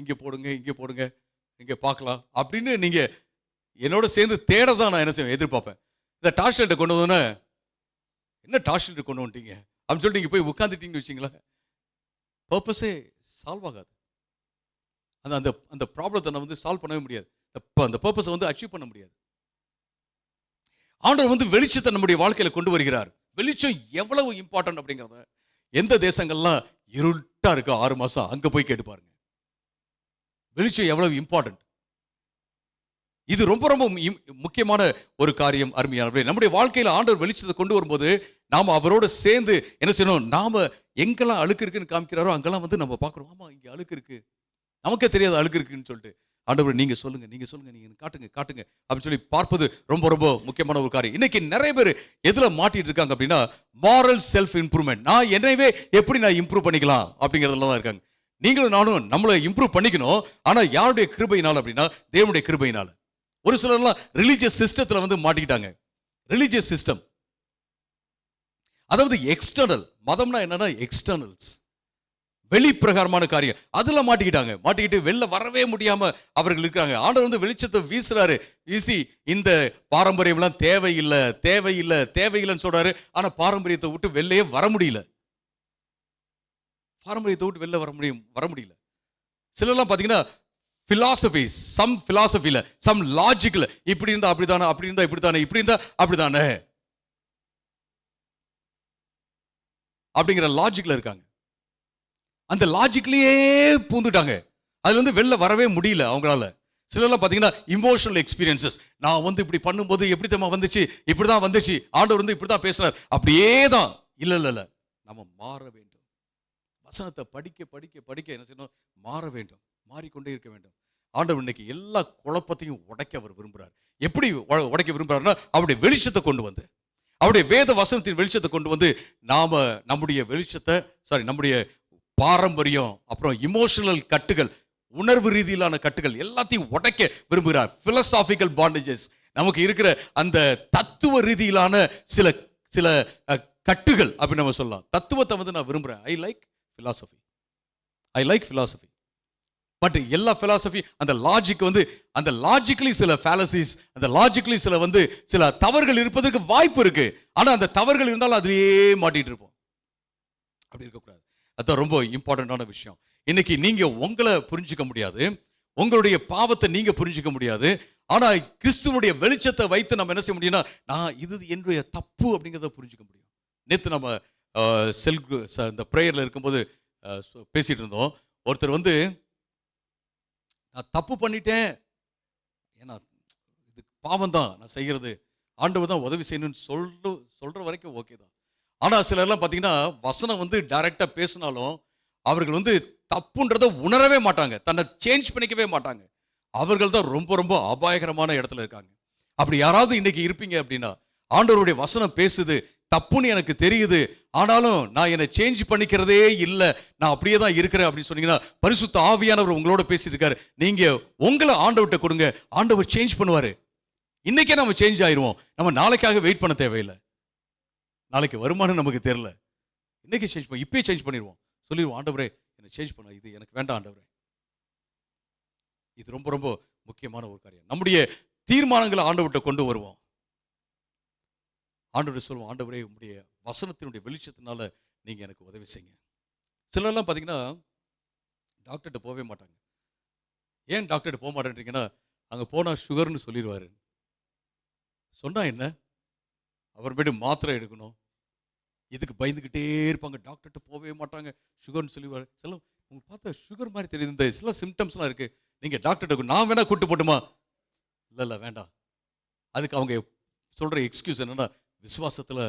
இங்கே போடுங்க, இங்கே போடுங்க, இங்கே பார்க்கலாம் அப்படின்னு நீங்க என்னோட சேர்ந்து தேட தான் நான் என்ன செய்வேன்? எதிர்பார்ப்பேன். இந்த டார்ச் லைட்டை கொண்டு வந்தோன்னே, என்ன டார்ச் லைட்டை கொண்டு வந்துட்டீங்க அப்படின்னு சொல்லிட்டு நீங்க போய் உட்காந்துட்டீங்கன்னு வச்சிங்களேன், பர்பஸே சால்வ் ஆகாது. அந்த அந்த ப்ராப்ளத்தை நான் வந்து சால்வ் பண்ணவே முடியாது, அந்த பர்பஸை வந்து அச்சீவ் பண்ண முடியாது. ஆண்டவர் வந்து வெளிச்சத்தை நம்முடைய வாழ்க்கையில கொண்டு வருகிறார். வெளிச்சம் எவ்வளவு இம்பார்ட்டன்ட் அப்படிங்கிறத எந்த தேசங்கள்லாம் இருட்டா இருக்கு 6 மாசம் அங்க போய் கேட்டு பாருங்க. வெளிச்சம் எவ்வளவு இம்பார்ட்டன்ட். இது ரொம்ப ரொம்ப முக்கியமான ஒரு காரியம். அருமையானவர்களே, நம்முடைய வாழ்க்கையில ஆண்டவர் வெளிச்சத்தை கொண்டு வரும்போது நாம அவரோட சேர்ந்து என்ன செய்யணும்? நாம எங்கெல்லாம் அழுக்கு இருக்குன்னு காமிக்கிறாரோ அங்கெல்லாம் வந்து நம்ம பார்க்கிறோம். ஆமா, இங்க அழுக்கு இருக்கு, நமக்கே தெரியாது அழுக்கு இருக்குன்னு சொல்லிட்டு, ஆண்டவர் நீங்க சொல்லுங்க, நீங்க சொல்லுங்க, நீங்க காட்டுங்க காட்டுங்க அப்படின்னு சொல்லி பார்ப்பது ரொம்ப ரொம்ப முக்கியமான ஒரு காரியம். இன்னைக்கு நிறைய பேர் எதுல மாட்டிட்டு இருக்காங்க அப்படின்னா, மாரல் செல்ஃப் இம்ப்ரூவ்மெண்ட். நான் என்னவே எப்படி நான் இம்ப்ரூவ் பண்ணிக்கலாம் அப்படிங்கிறதுல தான் இருக்காங்க. நீங்களும் நானும் நம்மளை இம்ப்ரூவ் பண்ணிக்கணும். ஆனா யாருடைய கிருபையினால் அப்படின்னா தேவனுடைய கிருபையினால. ஒரு சிலர்லாம் ரிலீஜியஸ் சிஸ்டத்துல வந்து மாட்டிக்கிட்டாங்க. ரிலீஜியஸ் சிஸ்டம் அதாவது எக்ஸ்டர்னல். மதம்னா என்னன்னா எக்ஸ்டர்னல்ஸ், வெளிப்பிரகாரமான காரியம், அதுல மாட்டிக்கிட்டு வெளில வரவே முடியாம அவர்கள் இருக்கிறாங்க. ஆண்டவர் வந்து வெளிச்சத்தை வீசுறாரு. வீசி இந்த பாரம்பரியம்லாம் தேவையில்லை தேவையில்லை தேவையில்லைன்னு சொல்றாரு. ஆனா பாரம்பரியத்தை விட்டு வெளியே வர முடியல. பாரம்பரியத்தை விட்டு வெளில வர முடியல. சிலர்லாம் பாத்தீங்கன்னா பிலாசபிஸ், சம் பிலாசபில, சம் லாஜிக்ல, இப்படி இருந்தா அப்படிதானே, அப்படி இருந்தா இப்படித்தானே, இப்படி இருந்தா அப்படிதானே அப்படிங்கிற லாஜிக்ல இருக்காங்க. அந்த லாஜிக்லயே பூந்துட்டாங்க. அதுல வந்து வெளில வரவே முடியல அவங்களால. சிலர்லாம் பாத்தீங்கன்னா இமோஷனல் எக்ஸ்பீரியன்சஸ், நான் வந்து இப்படி பண்ணும்போது எப்படி தெரியுமா வந்துச்சு, இப்படிதான் வந்துச்சு, ஆண்டவர் வந்து இப்படிதான் பேசுறார், அப்படியே தான். இல்ல நம்ம மாற வேண்டும். வசனத்தை படிக்க படிக்க படிக்க என்ன செய்யணும்? மாற வேண்டும், மாறிக்கொண்டே இருக்க வேண்டும். ஆண்டவர் இன்னைக்கு எல்லா குழப்பத்தையும் உடைக்க அவர் விரும்புறார். எப்படி உடைக்க விரும்புறாருன்னா, அவருடைய வெளிச்சத்தை கொண்டு வந்து, அவருடைய வேத வசனத்தின் வெளிச்சத்தை கொண்டு வந்து நாம நம்முடைய வெளிச்சத்தை நம்முடைய பாரம்பரியம், அப்புறம் இமோஷனல் கட்டுகள், உணர்வு ரீதியிலான கட்டுகள் எல்லாத்தையும் உடைக்க விரும்புகிறார். பிலசாபிக்கல் பாண்டேஜஸ், நமக்கு இருக்கிற அந்த தத்துவ ரீதியிலான சில சில கட்டுகள் அப்படி நம்ம சொல்லலாம். தத்துவத்தை வந்து நான் விரும்புறேன். I like philosophy. பட் எல்லா பிலாசபி அந்த லாஜிக் வந்து, அந்த லாஜிக்கலி சில ஃபேலசிஸ், அந்த லாஜிக்கலி சில வந்து சில தவறுகள் இருப்பதற்கு வாய்ப்பு இருக்கு. ஆனா அந்த தவறுகள் இருந்தாலும் அதுலயே மாட்டிட்டு இருப்போம். அப்படி இருக்கக்கூடாது. அதான் ரொம்ப இம்பார்ட்டண்டான விஷயம். இன்னைக்கு நீங்க உங்களை புரிஞ்சுக்க முடியாது, உங்களுடைய பாவத்தை நீங்க புரிஞ்சுக்க முடியாது. ஆனா கிறிஸ்துவனுடைய வெளிச்சத்தை வைத்து நம்ம என்ன செய்ய முடியும்னா, நான் இது என்னுடைய தப்பு அப்படிங்கிறத புரிஞ்சுக்க முடியும். நேத்து நம்ம இந்த ப்ரேயர்ல இருக்கும்போது பேசிட்டு இருந்தோம். ஒருத்தர் வந்து நான் தப்பு பண்ணிட்டேன், ஏன்னா இது பாவம் தான் நான் செய்யறது, ஆண்டவர் தான் உதவி செய்யணும்னு சொல்ற வரைக்கும் ஓகே தான். ஆனா சிலர்லாம் பார்த்தீங்கன்னா வசனம் வந்து டைரக்டா பேசினாலும் அவர்கள் வந்து தப்புன்றதை உணரவே மாட்டாங்க, தன்னை சேஞ்ச் பண்ணிக்கவே மாட்டாங்க. அவர்கள் தான் ரொம்ப ரொம்ப அபாயகரமான இடத்துல இருக்காங்க. அப்படி யாராவது இன்னைக்கு இருப்பீங்க அப்படின்னா, ஆண்டவருடைய வசனம் பேசுது, தப்புன்னு எனக்கு தெரியுது, ஆனாலும் நான் என்னை சேஞ்ச் பண்ணிக்கிறதே இல்லை, நான் அப்படியே தான் இருக்கிறேன் அப்படின்னு சொன்னீங்கன்னா, பரிசுத்த ஆவியானவர் உங்களோட பேசிட்டு இருக்காரு. நீங்க உங்களை ஆண்டவர்கிட்ட கொடுங்க, ஆண்டவர் சேஞ்ச் பண்ணுவாரு. இன்னைக்கே நம்ம சேஞ்ச் ஆயிடுவோம். நம்ம நாளைக்காக வெயிட் பண்ண தேவையில்லை. நாளைக்கு வருமானம் நமக்கு தெரியல, இன்னைக்கு சேஞ்ச் பண்ணி இப்பயே சேஞ்ச் பண்ணிடுவோம். சொல்லிடுவோம், ஆண்டவரே என்னை சேஞ்ச் பண்ண, இது எனக்கு வேண்டாம் ஆண்டவரே. இது ரொம்ப ரொம்ப முக்கியமான ஒரு காரியம். நம்முடைய தீர்மானங்களை ஆண்டவர்கிட்ட கொண்டு வருவோம். ஆண்டவர் சொல்லுவோம், ஆண்டவரே உங்களுடைய வசனத்தினுடைய வெளிச்சத்தினால நீங்க எனக்கு உதவி செய்யுங்க. சிலர்லாம் பார்த்தீங்கன்னா டாக்டர்கிட்ட போகவே மாட்டாங்க. ஏன் டாக்டர்கிட்ட போக மாட்டேன்றீங்கன்னா, அங்கே போனால் சுகர்னு சொல்லிடுவாரு. சொன்னா என்ன, அப்புறமேட்டு மாத்திரை எடுக்கணும், இதுக்கு பயந்துக்கிட்டே இருப்பாங்க, டாக்டர்கிட்ட போகவே மாட்டாங்க, சுகர்னு சொல்லிடுவாரு. சில உங்களுக்கு பார்த்தா சுகர் மாதிரி தெரியுது, இந்த சில சிம்டம்ஸ்லாம் இருக்கு, நீங்க டாக்டர்கிட்ட நான் வேணா கூட்டு போட்டுமா, இல்லை வேண்டாம். அதுக்கு அவங்க சொல்ற எக்ஸ்கியூஸ் என்னன்னா, விசுவாசத்தில்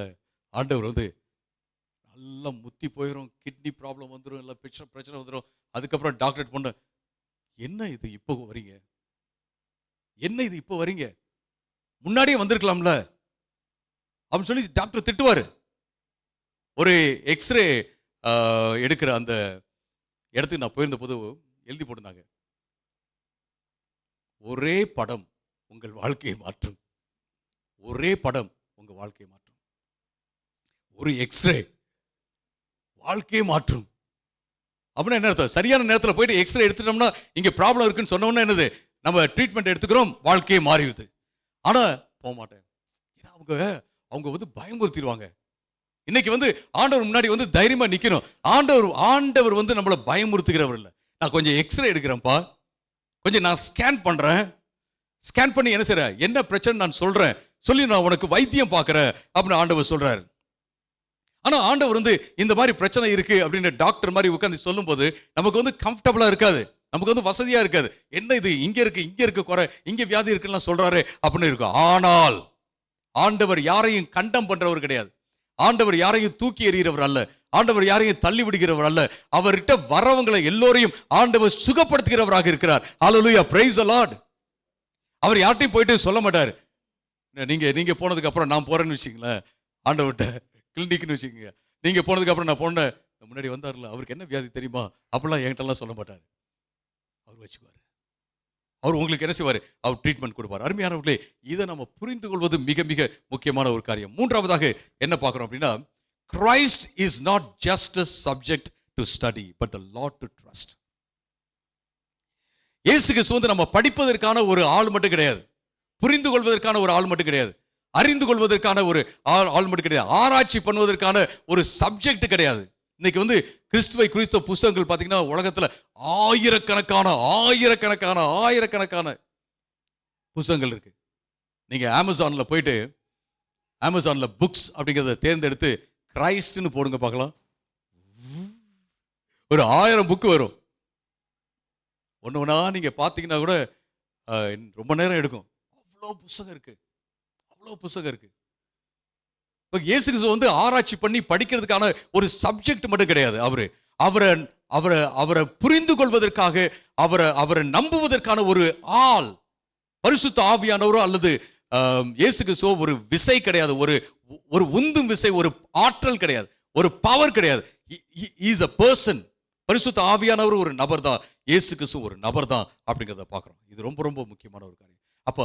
ஆண்டவர் வந்து நல்லா முத்தி போயிடும், கிட்னி ப்ராப்ளம் வந்துடும், இல்லை பிரச்சனை வந்துடும். அதுக்கப்புறம் டாக்டர் பொண்ணு, என்ன இது இப்போ வரீங்க, என்ன இது இப்போ வரீங்க, முன்னாடியே வந்திருக்கலாம்ல அப்படின்னு சொல்லி டாக்டர் திட்டுவாரு. ஒரு எக்ஸ்ரே எடுக்கிற அந்த இடத்துக்கு நான் போயிருந்த போது எழுதி போட்டிருந்தாங்க, ஒரே படம் உங்கள் வாழ்க்கையை மாற்றும், ஒரே படம் உங்க வாழ்க்கையை மாற்றும், ஒரு எக்ஸ்ரே வாழ்க்கையை மாற்றும். அப்படின்னா என்ன அர்த்தம், சரியான நேரத்தில் போயிட்டு எக்ஸ்ரே எடுத்துட்டோம்னா இங்க ப்ராப்ளம் இருக்குன்னு சொன்னோம்னா என்னது, நம்ம ட்ரீட்மெண்ட் எடுத்துக்கிறோம், வாழ்க்கையை மாறிடுது. ஆனா போக மாட்டேன், ஏன்னா அவங்க வந்து பயமுறுத்திடுவாங்க. இன்னைக்கு வந்து ஆண்டவர் முன்னாடி வந்து தைரியமா நிக்கணும். ஆண்டவர் வந்து நம்மளை பயமுறுத்துகிறவர் இல்லை. நான் கொஞ்சம் எக்ஸ்ரே எடுக்கிறேன்ப்பா, கொஞ்சம் நான் ஸ்கேன் பண்றேன், ஸ்கேன் பண்ணி என்ன செய்ற, என்ன பிரச்சனை நான் சொல்றேன், சொல்லி நான் உனக்கு வைத்தியம் பார்க்கறேன் அப்படின்னு ஆண்டவர் சொல்றாரு. ஆனா ஆண்டவர் வந்து இந்த மாதிரி பிரச்சனை இருக்கு அப்படின்னு டாக்டர் மாதிரி உட்காந்து சொல்லும் போது நமக்கு வந்து கம்ஃபர்டபுளா இருக்காது, நமக்கு வந்து வசதியா இருக்காது. என்ன இது, இங்க இருக்கு குறை, இங்க வியாதி இருக்குன்னு சொல்றாரு அப்படின்னு இருக்கும். ஆனால் ஆண்டவர் யாரையும் கண்டம் பண்றவர் கிடையாது, ஆண்டவர் யாரையும் தூக்கி எறிகிறவர் அல்ல, ஆண்டவர் யாரையும் தள்ளி விடுகிறவர் அல்ல. அவர்கிட்ட வரவங்களை எல்லோரையும் ஆண்டவர் சுகப்படுத்துகிறவராக இருக்கிறார். ஹல்லேலூயா, பிரைஸ் தி லார்ட். அவர் யார்ட்டையும் போயிட்டு சொல்ல மாட்டார், நீங்க போனதுக்கு அப்புறம் நான் போறேன்னு வச்சுங்களேன், ஆண்டவர்கிட்ட கிளினிக்னு வச்சுக்கோங்க, நீங்க போனதுக்கு அப்புறம் நான் போன முன்னாடி வந்தார்ல, அவருக்கு என்ன வியாதி தெரியுமா அப்படிலாம் என்கிட்டலாம் சொல்ல மாட்டார். அவர் வச்சுக்குவார், அவர் உங்களுக்கு என்ன செய்வார், அவர் ட்ரீட்மெண்ட் கொடுப்பார். அருமையானவர்களே, இதை நம்ம புரிந்து கொள்வது மிக மிக முக்கியமான ஒரு காரியம். மூன்றாவதாக என்ன பார்க்கிறோம் அப்படின்னா, Christ is not just a subject to study but the Lord to trust. இயேசு கிறிஸ்து வந்து நம்ம படிப்பதற்கான ஒரு ஆள் மட்டும் கிடையாது, புரிந்து கொள்வதற்கான ஒரு ஆள் மட்டும் கிடையாது, அறிந்து கொள்வதற்கான ஒரு ஆள் மட்டும் கிடையாது, ஆராய்ச்சி பண்ணுவதற்கான ஒரு சப்ஜெக்ட் கிடையாது. இன்னைக்கு வந்து கிறிஸ்துவை குறித்த புத்தகங்கள் பார்த்தீங்கன்னா உலகத்துல ஆயிரக்கணக்கான புத்தகங்கள் இருக்கு. நீங்க அமேசான்ல போயிட்டு அமேசான்ல புக்ஸ் அப்படிங்கிறத தேர்ந்தெடுத்து கிரைஸ்ட்னு போடுங்க பார்க்கலாம், ஒரு 1000 புக்கு வரும். ஒண்ணா நீங்க பார்த்தீங்கன்னா கூட ரொம்ப நேரம் எடுக்கும், அவ்வளோ புத்தகம் இருக்கு, அவ்வளோ புத்தகம் இருக்கு. இயேசு கிறிஸ்து வந்து ஆராய்ச்சி பண்ணி படிக்கிறதுக்கான ஒரு சப்ஜெக்ட் மட்டும் கிடையாது, அவரை புரிந்து கொள்வதற்காக, அவரை நம்புவதற்கான ஒரு ஆள் பரிசுத்த ஆவியானவரோ அல்லது இயேசு கிறிஸ்துவோ ஒரு விசை கிடையாது, ஒரு உந்தும் விசை, ஒரு ஆற்றல் கிடையாது, ஒரு பவர் கிடையாது. Is a person. பரிசுத்த ஆவியானவர் ஒரு நபர் தான், இயேசு கிறிஸ்து ஒரு நபர் தான் அப்படிங்கிறத பார்க்கிறோம். இது ரொம்ப ரொம்ப முக்கியமான ஒரு காரியம். அப்ப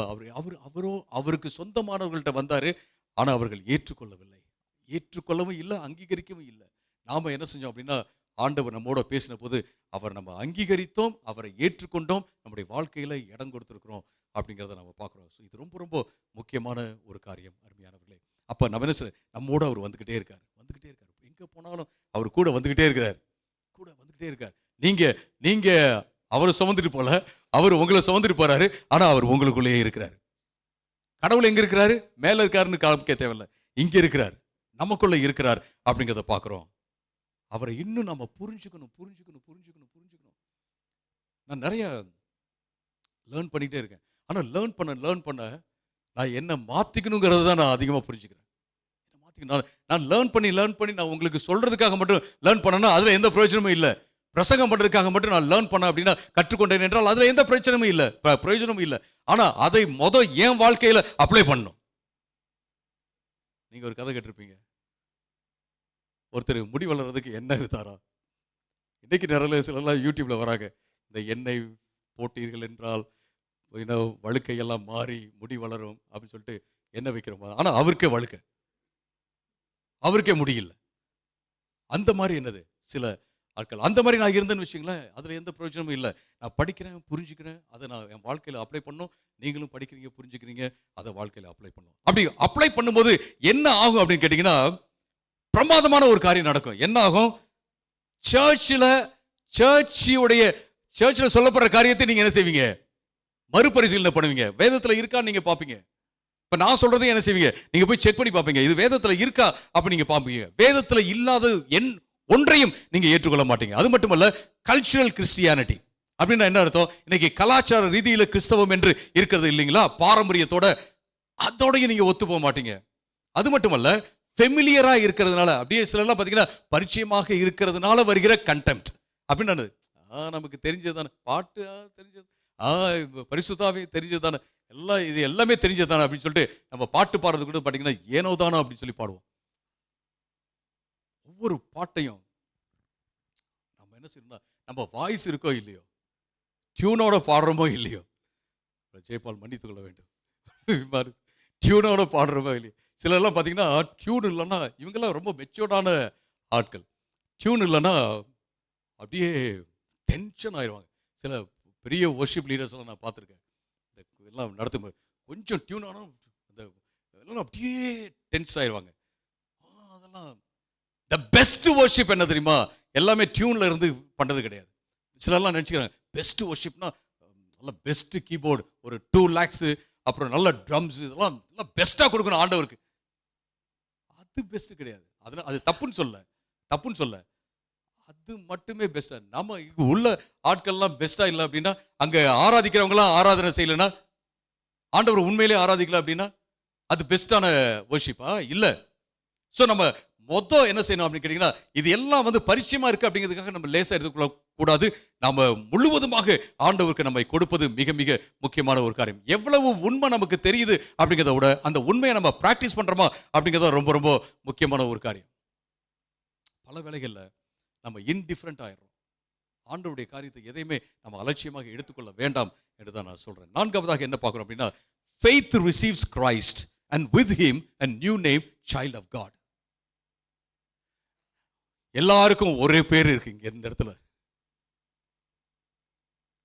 அவருக்கு சொந்தமானவர்கள்ட்ட வந்தாரு, ஆனா அவர்கள் ஏற்றுக்கொள்ளவும் இல்லை, அங்கீகரிக்கவும் இல்லை. நாம என்ன செஞ்சோம் அப்படின்னா, ஆண்டவர் நம்மோட பேசின போது அவர் நம்ம அங்கீகரித்தோம், அவரை ஏற்றுக்கொண்டோம், நம்முடைய வாழ்க்கையில இடம் கொடுத்திருக்கிறோம் அப்படிங்கிறத நம்ம பார்க்கிறோம். இது ரொம்ப ரொம்ப முக்கியமான ஒரு காரியம் அருமையானவர்களே. அப்ப நம்ம என்ன நம்மோட அவர் வந்துகிட்டே இருக்காரு, எங்க போனாலும் அவர் கூட வந்துகிட்டே இருக்கிறார். பண்ணிட்டே இருக்கார். நீங்க நீங்க அவரை சுமந்துட்டு போல, அவர் உங்களை சுமந்துட்டு போறாரு. ஆனா அவர் உங்களுக்குள்ளேயே இருக்கிறாரு. கடவுள் எங்க இருக்கிறாரு? மேல இருக்காருன்னு காமிக்க தேவையில்லை, இங்க இருக்கிறார், நமக்குள்ள இருக்கிறார் அப்படிங்கிறத பாக்குறோம். அவரை இன்னும் நம்ம புரிஞ்சுக்கணும் புரிஞ்சுக்கணும் புரிஞ்சுக்கணும் புரிஞ்சுக்கணும். நான் நிறைய லேர்ன் பண்ணிட்டே இருக்கேன். ஆனா லேர்ன் பண்ண நான் என்ன மாத்திக்கணுங்கிறத தான் நான் அதிகமா புரிஞ்சுக்கிறேன். நான் லேர்ன் பண்ணி நான் உங்களுக்கு சொல்றதுக்காக மட்டும் லேர்ன் பண்ணனா அதுல எந்த பிரயோஜனமும் இல்லை. பிரசங்கம் பண்றதுக்காக மட்டும் நான் லேர்ன் பண்ண அப்படின்னா, கற்றுக்கொண்டேன் என்றால் அதுல எந்த பிரயோஜனமும் இல்லை. ஆனா அதை என் வாழ்க்கையில அப்ளை பண்ணணும். நீங்க ஒரு கதை கேட்டிருப்பீங்க. ஒருத்தர் முடி வளர்றதுக்கு எண்ணெய் வித்தாரா. இன்னைக்கு நிறைய சிலர்லாம் யூடியூப்ல வராங்க, இந்த எண்ணெய் போட்டீர்கள் என்றால் வழுக்கையெல்லாம் மாறி முடி வளரும் அப்படின்னு சொல்லிட்டு எண்ணெய் வைக்கிறோமா. ஆனா அவருக்கே முடியல. அந்த மாதிரி என்னது சில ஆட்கள் அந்த மாதிரி நான் இருந்தேன்னு வச்சுங்களேன், அதுல எந்த பிரயோஜனமும் இல்லை. நான் படிக்கிறேன், புரிஞ்சுக்கிறேன், அதை நான் என் வாழ்க்கையில அப்ளை பண்ணும். நீங்களும் படிக்கிறீங்க, புரிஞ்சுக்கிறீங்க, அதை வாழ்க்கையில அப்ளை பண்ணும். அப்படி அப்ளை பண்ணும்போது என்ன ஆகும் அப்படின்னு கேட்டீங்கன்னா, பிரமாதமான ஒரு காரியம் நடக்கும். என்ன ஆகும்? சர்ச்சில் சொல்லப்படுற காரியத்தை நீங்க என்ன செய்வீங்க? மறுபரிசீலனை பண்ணுவீங்க. வேதத்துல இருக்கான்னு நீங்க பாப்பீங்க. இப்ப நான் சொல்றதை என்ன செய்வீங்க? நீங்க போய் செக் பண்ணி பாப்பீங்க, இது வேதத்துல இருக்கா அப்ப நீங்க பாப்பீங்க. வேதத்துல இல்லாத ஒன்றையும் நீங்க ஏற்றுக்கொள்ள மாட்டீங்க. அது மட்டுமல்ல, கல்ச்சுரல் கிறிஸ்டியானிட்டி அப்படின்னா என்ன அர்த்தம்? இன்னைக்கு கலாச்சார ரீதியில கிறிஸ்தவம் என்று இருக்கிறது இல்லைங்களா, பாரம்பரியத்தோட, அதோடய நீங்க ஒத்து போக மாட்டீங்க. அது மட்டுமல்ல, ஃபெமிலியரா இருக்கிறதுனால, அப்படியே சிலர்லாம் பாத்தீங்கன்னா பரிச்சயமாக இருக்கிறதுனால வருகிற கண்டெம்ட் அப்படின்னு, நமக்கு தெரிஞ்சதுதானே, பாட்டு தெரிஞ்சது, பரிசுத்தாவே தெரிஞ்சதுதானே, இது எல்லாமே தெரிஞ்சதுதானே அப்படின்னு சொல்லிட்டு நம்ம பாட்டு பாடுறது கூட பாத்தீங்கன்னா ஏனோ தானோ அப்படின்னு சொல்லி பாடுவோம். ஒவ்வொரு பாட்டையும் நம்ம என்ன செய்யணும், நம்ம வாய்ஸ் இருக்கோ இல்லையோ, டியூனோட பாடுறோமோ இல்லையோ, ஜெயபால் மன்னித்துக் கொள்ள வேண்டும், டியூனோட பாடுறோமோ இல்லையோ. சிலர்லாம் பார்த்தீங்கன்னா டியூன் இல்லைன்னா, இவங்கெல்லாம் ரொம்ப மெச்சூர்டான ஆட்கள், டியூன் இல்லைன்னா அப்படியே டென்ஷன் ஆயிடுவாங்க. சில பெரிய வொர்ஷிப் லீடர்ஸ் எல்லாம் நான் பார்த்துருக்கேன், எல்லாம் நடத்தும் கொஞ்சம் டியூன் ஆனால் எல்லாம் அப்படியே டென்ஸ் ஆயிடுவாங்க. அதெல்லாம் தி பெஸ்ட் வொர்ஷிப் என்ன தெரியுமா? எல்லாமே டியூன்ல இருந்து பண்றது கிடையாது. சிலர்லாம் நினைச்சுக்கிறாங்க பெஸ்ட் வொர்ஷிப்னா நல்ல பெஸ்ட் கீபோர்டு, ஒரு 2 lakhs, அப்புறம் நல்ல ட்ரம்ஸ், இதெல்லாம் நல்லா பெஸ்டா கொடுக்கணும் ஆண்டவருக்கு. அது பெஸ்ட் கிடையாது. அதனால அது தப்புன்னு சொல்ல, அது மட்டுமே பெஸ்டா. நம்ம உள்ள ஆட்கள்லாம் பெஸ்டா இல்லை அப்படின்னா, அங்க ஆராதிக்கிறவங்களாம் ஆராதனை செய்யலைன்னா, ஆண்டவர் உண்மையிலே ஆராதிக்கல அப்படின்னா, அது பெஸ்டான வொர்ஷிப்பா? இல்ல. சோ நம்ம என்ன செய்யணும் அப்படின்னு கேட்டீங்கன்னா, இது எல்லாம் பரிச்சயமா இருக்கு அப்படிங்கிறதுக்காக நம்ம லேசா எடுத்துக்கொள்ள கூடாது. நாம முழுவதுமாக ஆண்டவருக்கு நம்மை கொடுப்பது மிக மிக முக்கியமான ஒரு காரியம். எவ்வளவு உண்மை நமக்கு தெரியுது அப்படிங்கிறத விட, அந்த உண்மையை நம்ம பிராக்டிஸ் பண்றோமா அப்படிங்கிறத ரொம்ப ரொம்ப முக்கியமான ஒரு காரியம். பல வேளைகள்ல நம்ம இன்டிஃபரண்ட் ஆயிடுறோம். ஆண்டவருடைய காரியத்தை எதையுமே நம்ம அலட்சியமாக எடுத்துக்கொள்ள வேண்டாம் என்று தான் நான் சொல்றேன். நான்காவதாக என்ன பார்க்கிறோம் அப்படின்னா, faith receives Christ and with him a new name, child of God. எல்லாருக்கும் ஒரே பேர் இருக்கு இங்க இந்த இடத்துல,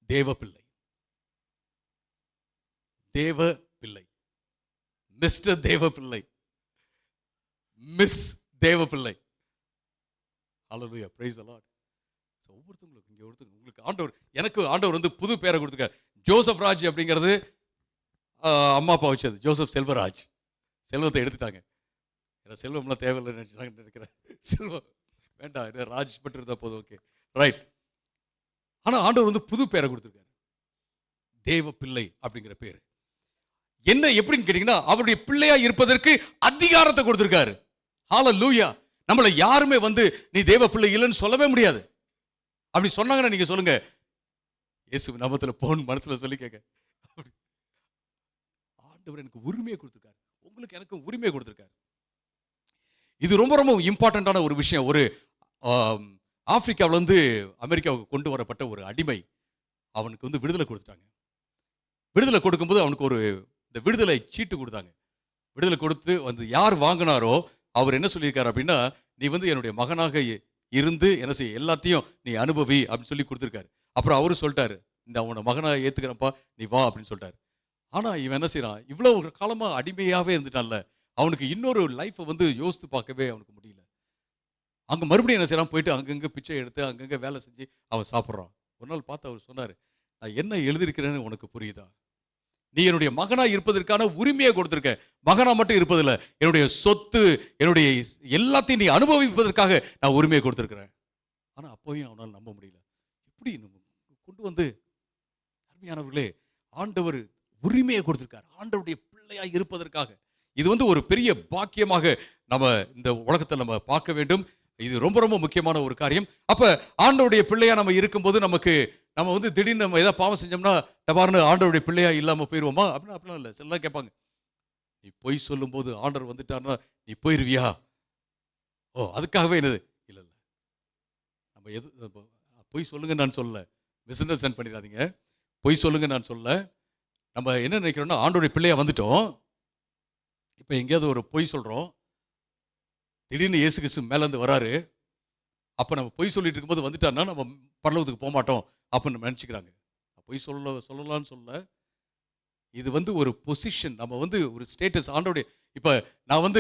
தேவ பிள்ளை. மிஸ்டர் தேவ பிள்ளை, மிஸ் தேவ பிள்ளை. ஹல்லேலூயா, பிரைஸ் தி லார்ட். ஒவ்வொருத்தங்களுக்கும் இங்க உங்களுக்கு ஆண்டவர் புது பேரை கொடுத்துருக்கார். ஜோசப் ராஜ் அப்படிங்கிறது அம்மா அப்பா வச்சது. ஜோசப் செல்வராஜ், செல்வத்தை எடுத்துட்டாங்க. செல்வம்லாம் தேவையில்லை நினைக்கிறேன். செல்வம் வேண்டாம், ராஜ் மட்டும் இருந்தா போதும். Okay, right. ஆனா ஆண்டவர் புது பேரை கொடுத்திருக்காரு, தேவ பிள்ளை அப்படிங்கிற பேரு. என்ன எப்படின்னு கேட்டீங்கன்னா, அவருடைய பிள்ளையா இருப்பதற்கு அதிகாரத்தை கொடுத்திருக்காரு. ஹல்லேலூயா. நம்மள யாருமே நீ தேவ பிள்ளை இல்லைன்னு சொல்லவே முடியாது. அப்படி சொன்னாங்கன்னா நீங்க சொல்லுங்க, இயேசு நாமத்துல போன் மனசுல சொல்லி கேட்க, ஆண்டவர் எனக்கு உரிமையை கொடுத்திருக்காரு, உங்களுக்கு எனக்கு உரிமையை கொடுத்திருக்காரு. இது ரொம்ப ரொம்ப இம்பார்ட்டன்டான ஒரு விஷயம். ஒரு ஆப்பிரிக்காவிலிருந்து அமெரிக்காவுக்கு கொண்டு வரப்பட்ட ஒரு அடிமை, அவனுக்கு விடுதலை கொடுத்துட்டாங்க. விடுதலை கொடுக்கும்போது அவனுக்கு இந்த விடுதலை சீட்டு கொடுத்தாங்க. விடுதலை கொடுத்து யார் வாங்கினாரோ அவர் என்ன சொல்லியிருக்காரு அப்படின்னா, நீ என்னுடைய மகனாக இருந்து என்ன செய்ய, எல்லாத்தையும் நீ அனுபவி அப்படின்னு சொல்லி கொடுத்துருக்காரு. அப்புறம் அவரு சொல்லிட்டாரு, இந்த அவனை மகனாக ஏத்துக்கிறப்பா, நீ வா அப்படின்னு சொல்லிட்டாரு. ஆனா இவன் என்ன செய்யறான், இவ்வளவு காலமா அடிமையாவே இருந்துட்டான்ல, அவனுக்கு இன்னொரு லைஃபை யோசித்து பார்க்கவே அவனுக்கு முடியல. அங்கே மறுபடியும் என்ன செய்யறான், போயிட்டு அங்கங்கே பிச்சை எடுத்து அங்கங்கே வேலை செஞ்சு அவன் சாப்பிட்றான். ஒரு நாள் பார்த்து அவர் சொன்னார், நான் என்ன எழுதியிருக்கிறேன்னு உனக்கு புரியுதா? நீ என்னுடைய மகனா இருப்பதற்கான உரிமையை கொடுத்திருக்க. மகனா மட்டும் இருப்பதில்லை, என்னுடைய சொத்து, என்னுடைய எல்லாத்தையும் நீ அனுபவிப்பதற்காக நான் உரிமையை கொடுத்திருக்கிறேன். ஆனால் அப்போயும் அவனால் நம்ப முடியல. எப்படி கொண்டு வந்து, அருமையானவர்களே, ஆண்டவர் உரிமையை கொடுத்திருக்கார் ஆண்டவருடைய பிள்ளையாய் இருப்பதற்காக. இது ஒரு பெரிய பாக்கியமாக நம்ம இந்த உலகத்தில் நம்ம பார்க்க வேண்டும். இது ரொம்ப ரொம்ப முக்கியமான ஒரு காரியம். அப்ப ஆண்டவருடைய பிள்ளையா நம்ம இருக்கும்போது நம்ம திடீர்னு நம்ம ஏதாவது பாவம் செஞ்சோம்னா தபார்னு ஆண்டவருடைய பிள்ளையா இல்லாம போயிருவோமா? அப்படிலாம் இல்லை. சில கேட்பாங்க, நீ பொய் சொல்லும் போது ஆண்டவர் வந்துட்டாருன்னா நீ போயிருவியா? ஓ, அதுக்காகவே என்னது? இல்லை இல்லை, நம்ம எது பொய் சொல்லுங்க நான் சொல்லல, மிஸ் அண்டர்ஸ்டாண்ட் பண்ணிடாதீங்க. பொய் சொல்லுங்க நான் சொல்லல. நம்ம என்ன நினைக்கிறோம்னா, ஆண்டவருடைய பிள்ளையா வந்துட்டோம், இப்போ எங்கேயாவது ஒரு பொய் சொல்றோம், திடீர்னு இயேசு கிறிஸ்து மேலேருந்து வராரு, அப்போ நம்ம பொய் சொல்லிட்டு இருக்கும்போது வந்துட்டாருன்னா நம்ம பரலோகத்துக்கு போக மாட்டோம் அப்படின்னு நினச்சிக்கிறாங்க. பொய் சொல்லலான்னு சொல்ல, இது ஒரு பொசிஷன், நம்ம ஒரு ஸ்டேட்டஸ் ஆண்டோடைய. இப்போ நான்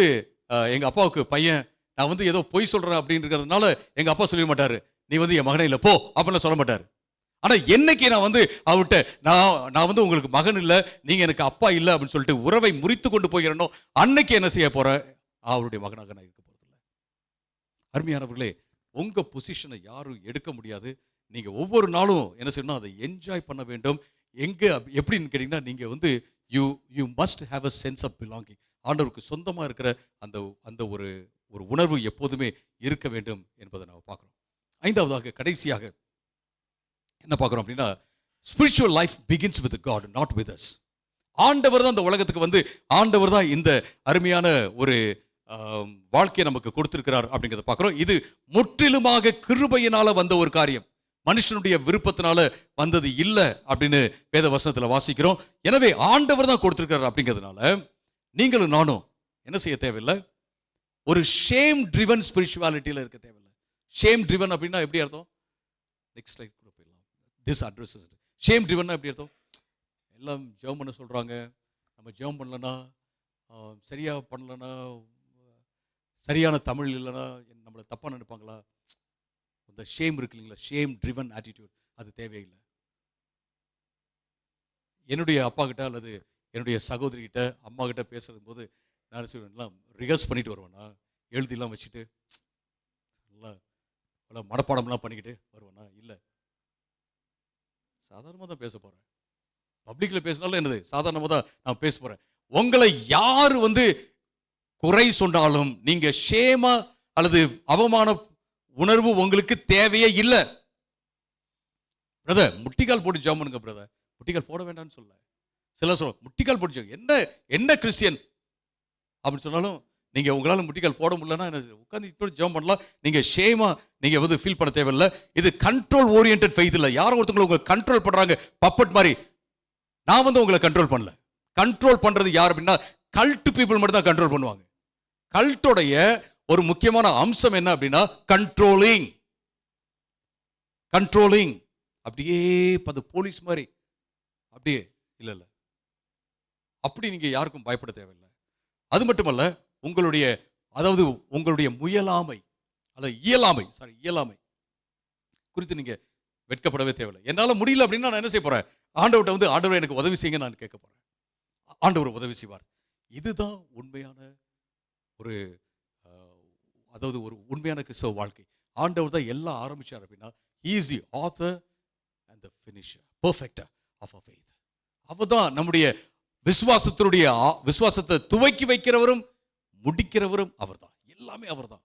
எங்கள் அப்பாவுக்கு பையன், நான் ஏதோ பொய் சொல்கிறேன் அப்படின்றதுனால எங்கள் அப்பா சொல்ல மாட்டார், நீ என் மகனே இல்லை போ அப்படின்னு சொல்ல மாட்டார். ஆனால் என்னைக்கு நான் அவர்கிட்ட நான் உங்களுக்கு மகன் இல்லை, நீங்கள் எனக்கு அப்பா இல்லை அப்படின்னு சொல்லிட்டு உறவை முறித்து கொண்டு போகிறேனோ, அன்னைக்கு என்ன செய்ய போகிறேன்? அவருடைய மகனாக நான் இருக்க போகிறதில்ல. அருமையானவர்களே, உங்கள் பொசிஷனை யாரும் எடுக்க முடியாது. நீங்கள் ஒவ்வொரு நாளும் என்ன செய்யணும், அதை என்ஜாய் பண்ண வேண்டும். எங்கே எப்படின்னு கேட்டிங்கன்னா, நீங்கள் you must have a sense of belonging. ஆண்டவருக்கு சொந்தமாக இருக்கிற அந்த ஒரு உணர்வு எப்போதுமே இருக்க வேண்டும் என்பதை நாம் பார்க்குறோம். ஐந்தாவதாக, கடைசியாக என்ன பார்க்குறோம் அப்படின்னா, spiritual life begins with God, not with us. ஆண்டவர் தான் இந்த உலகத்துக்கு ஆண்டவர் தான் இந்த அருமையான ஒரு வாழ்க்கையை நமக்கு கொடுத்திருக்கிறார் அப்படிங்கிறத பார்க்குறோம். இது முற்றிலுமாக கிருபையினால வந்த ஒரு காரியம், மனுஷனுடைய விருப்பத்தினால வந்தது இல்லை அப்படின்னு வேத வசனத்தில் வாசிக்கிறோம். எனவே ஆண்டவர் தான் கொடுத்திருக்கிறார். அப்படிங்கிறதுனால நீங்களும் நானும் என்ன செய்ய தேவையில்லை, ஒரு ஷேம் ட்ரிவன் ஸ்பிரிச்சுவாலிட்டியில் இருக்க தேவையில்லை. ஷேம் ட்ரிவன் அப்படின்னா எப்படி அர்த்தம்? நெக்ஸ்ட் ஸ்லைட் கூட போயிடலாம். திஸ் அட்ரஸ் ஷேம் ட்ரிவன் எப்படி அர்த்தம்? எல்லாம் ஜெபம் பண்ண சொல்கிறாங்க, நம்ம ஜெபம் பண்ணலன்னா, சரியாக பண்ணலன்னா, சரியான தமிழ் இல்லைன்னா நம்மளை தப்பாக நினைப்பாங்களா? இந்த ஷேம் இருக்கு இல்லைங்களா, ஷேம் ட்ரிவன் ஆட்டிடியூட், அது தேவையில்லை. என்னுடைய அப்பா கிட்ட அல்லது என்னுடைய சகோதரி கிட்ட, அம்மா கிட்ட பேசுறது போது நான் சொல்லுவேன், ரிஹர்ஸ் பண்ணிட்டு வருவேன்னா, எழுதிலாம் வச்சுட்டு நல்லா மனப்பாடம்லாம் பண்ணிக்கிட்டு வருவேன்னா? இல்லை, சாதாரணமாக தான் பேச போகிறேன். பப்ளிக்கில் பேசினாலும் என்னது, சாதாரணமாக தான் நான் பேச போகிறேன். உங்களை யார் குறை சொன்னாலும் நீங்க ஷேமா அல்லது அவமான உணர்வு உங்களுக்கு தேவையே இல்லை. பிரதர், முட்டிக்கால் போட்டு ஜெபம் பண்ணுங்க பிரதர். முட்டிக்கால் போட வேண்டாம்னு சொல்ல, சில சொல்ல முட்டிக்கால் போட்டு என்ன கிறிஸ்டியன் அப்படின்னு சொன்னாலும், நீங்க உங்களால முட்டிக்கால் போட முடியலன்னா உட்காந்து ஜெபம் பண்ணலாம். நீங்க ஷேமா நீங்க ஃபீல் பண்ண தேவையில்லை. இது கண்ட்ரோல் ஓரியன்டட் ஃபெய்த் இல்லை. யாரோ ஒருத்தவங்களை உங்க கண்ட்ரோல் பண்றாங்க பப்பட் மாதிரி. நான் உங்களை கண்ட்ரோல் பண்ணல. கண்ட்ரோல் பண்றது யார் அப்படின்னா, கல்ட் பீப்புள் மட்டும் தான் கண்ட்ரோல் பண்ணுவாங்க. கல்ட்டோடைய ஒரு முக்கியமான அம்சம் என்ன அப்படின்னா, கண்ட்ரோலிங். அப்படியே போலீஸ் மாதிரி அப்படியே இல்ல இல்ல, அப்படி நீங்க யாருக்கும் பயப்பட தேவையில்லை. அது மட்டுமல்ல, உங்களுடைய முயலாமை அல்ல இயலாமை குறித்து நீங்க வெட்கப்படவே தேவையில்லை. என்னால முடியல அப்படின்னா நான் என்ன செய்ய போறேன்? ஆண்டவர்கிட்ட ஆண்டவர் எனக்கு உதவி செய்யுங்க நான் கேட்க போறேன். ஆண்டவர் உதவி செய்வார். இதுதான் உண்மையான ஒரு உண்மையான கிறிஸ்தவ வாழ்க்கை. ஆண்டவர் தான் எல்லாம் ஆரம்பிச்சார் அப்படின்னா, he is the author and the finisher, perfecter of our faith. அவர் தான் நம்முடைய விசுவாசத்தை துவக்கி வைக்கிறவரும் முடிக்கிறவரும் அவர்தான். எல்லாமே அவர்தான்.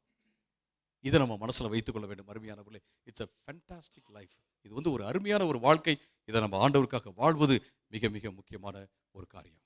இதை நம்ம மனசுல வைத்துக் கொள்ள வேண்டும். அருமையானவர்களே, இட்ஸ் a fantastic life. இது ஒரு அருமையான ஒரு வாழ்க்கை. இதை நம்ம ஆண்டவருக்காக வாழ்வது மிக மிக முக்கியமான ஒரு காரியம்.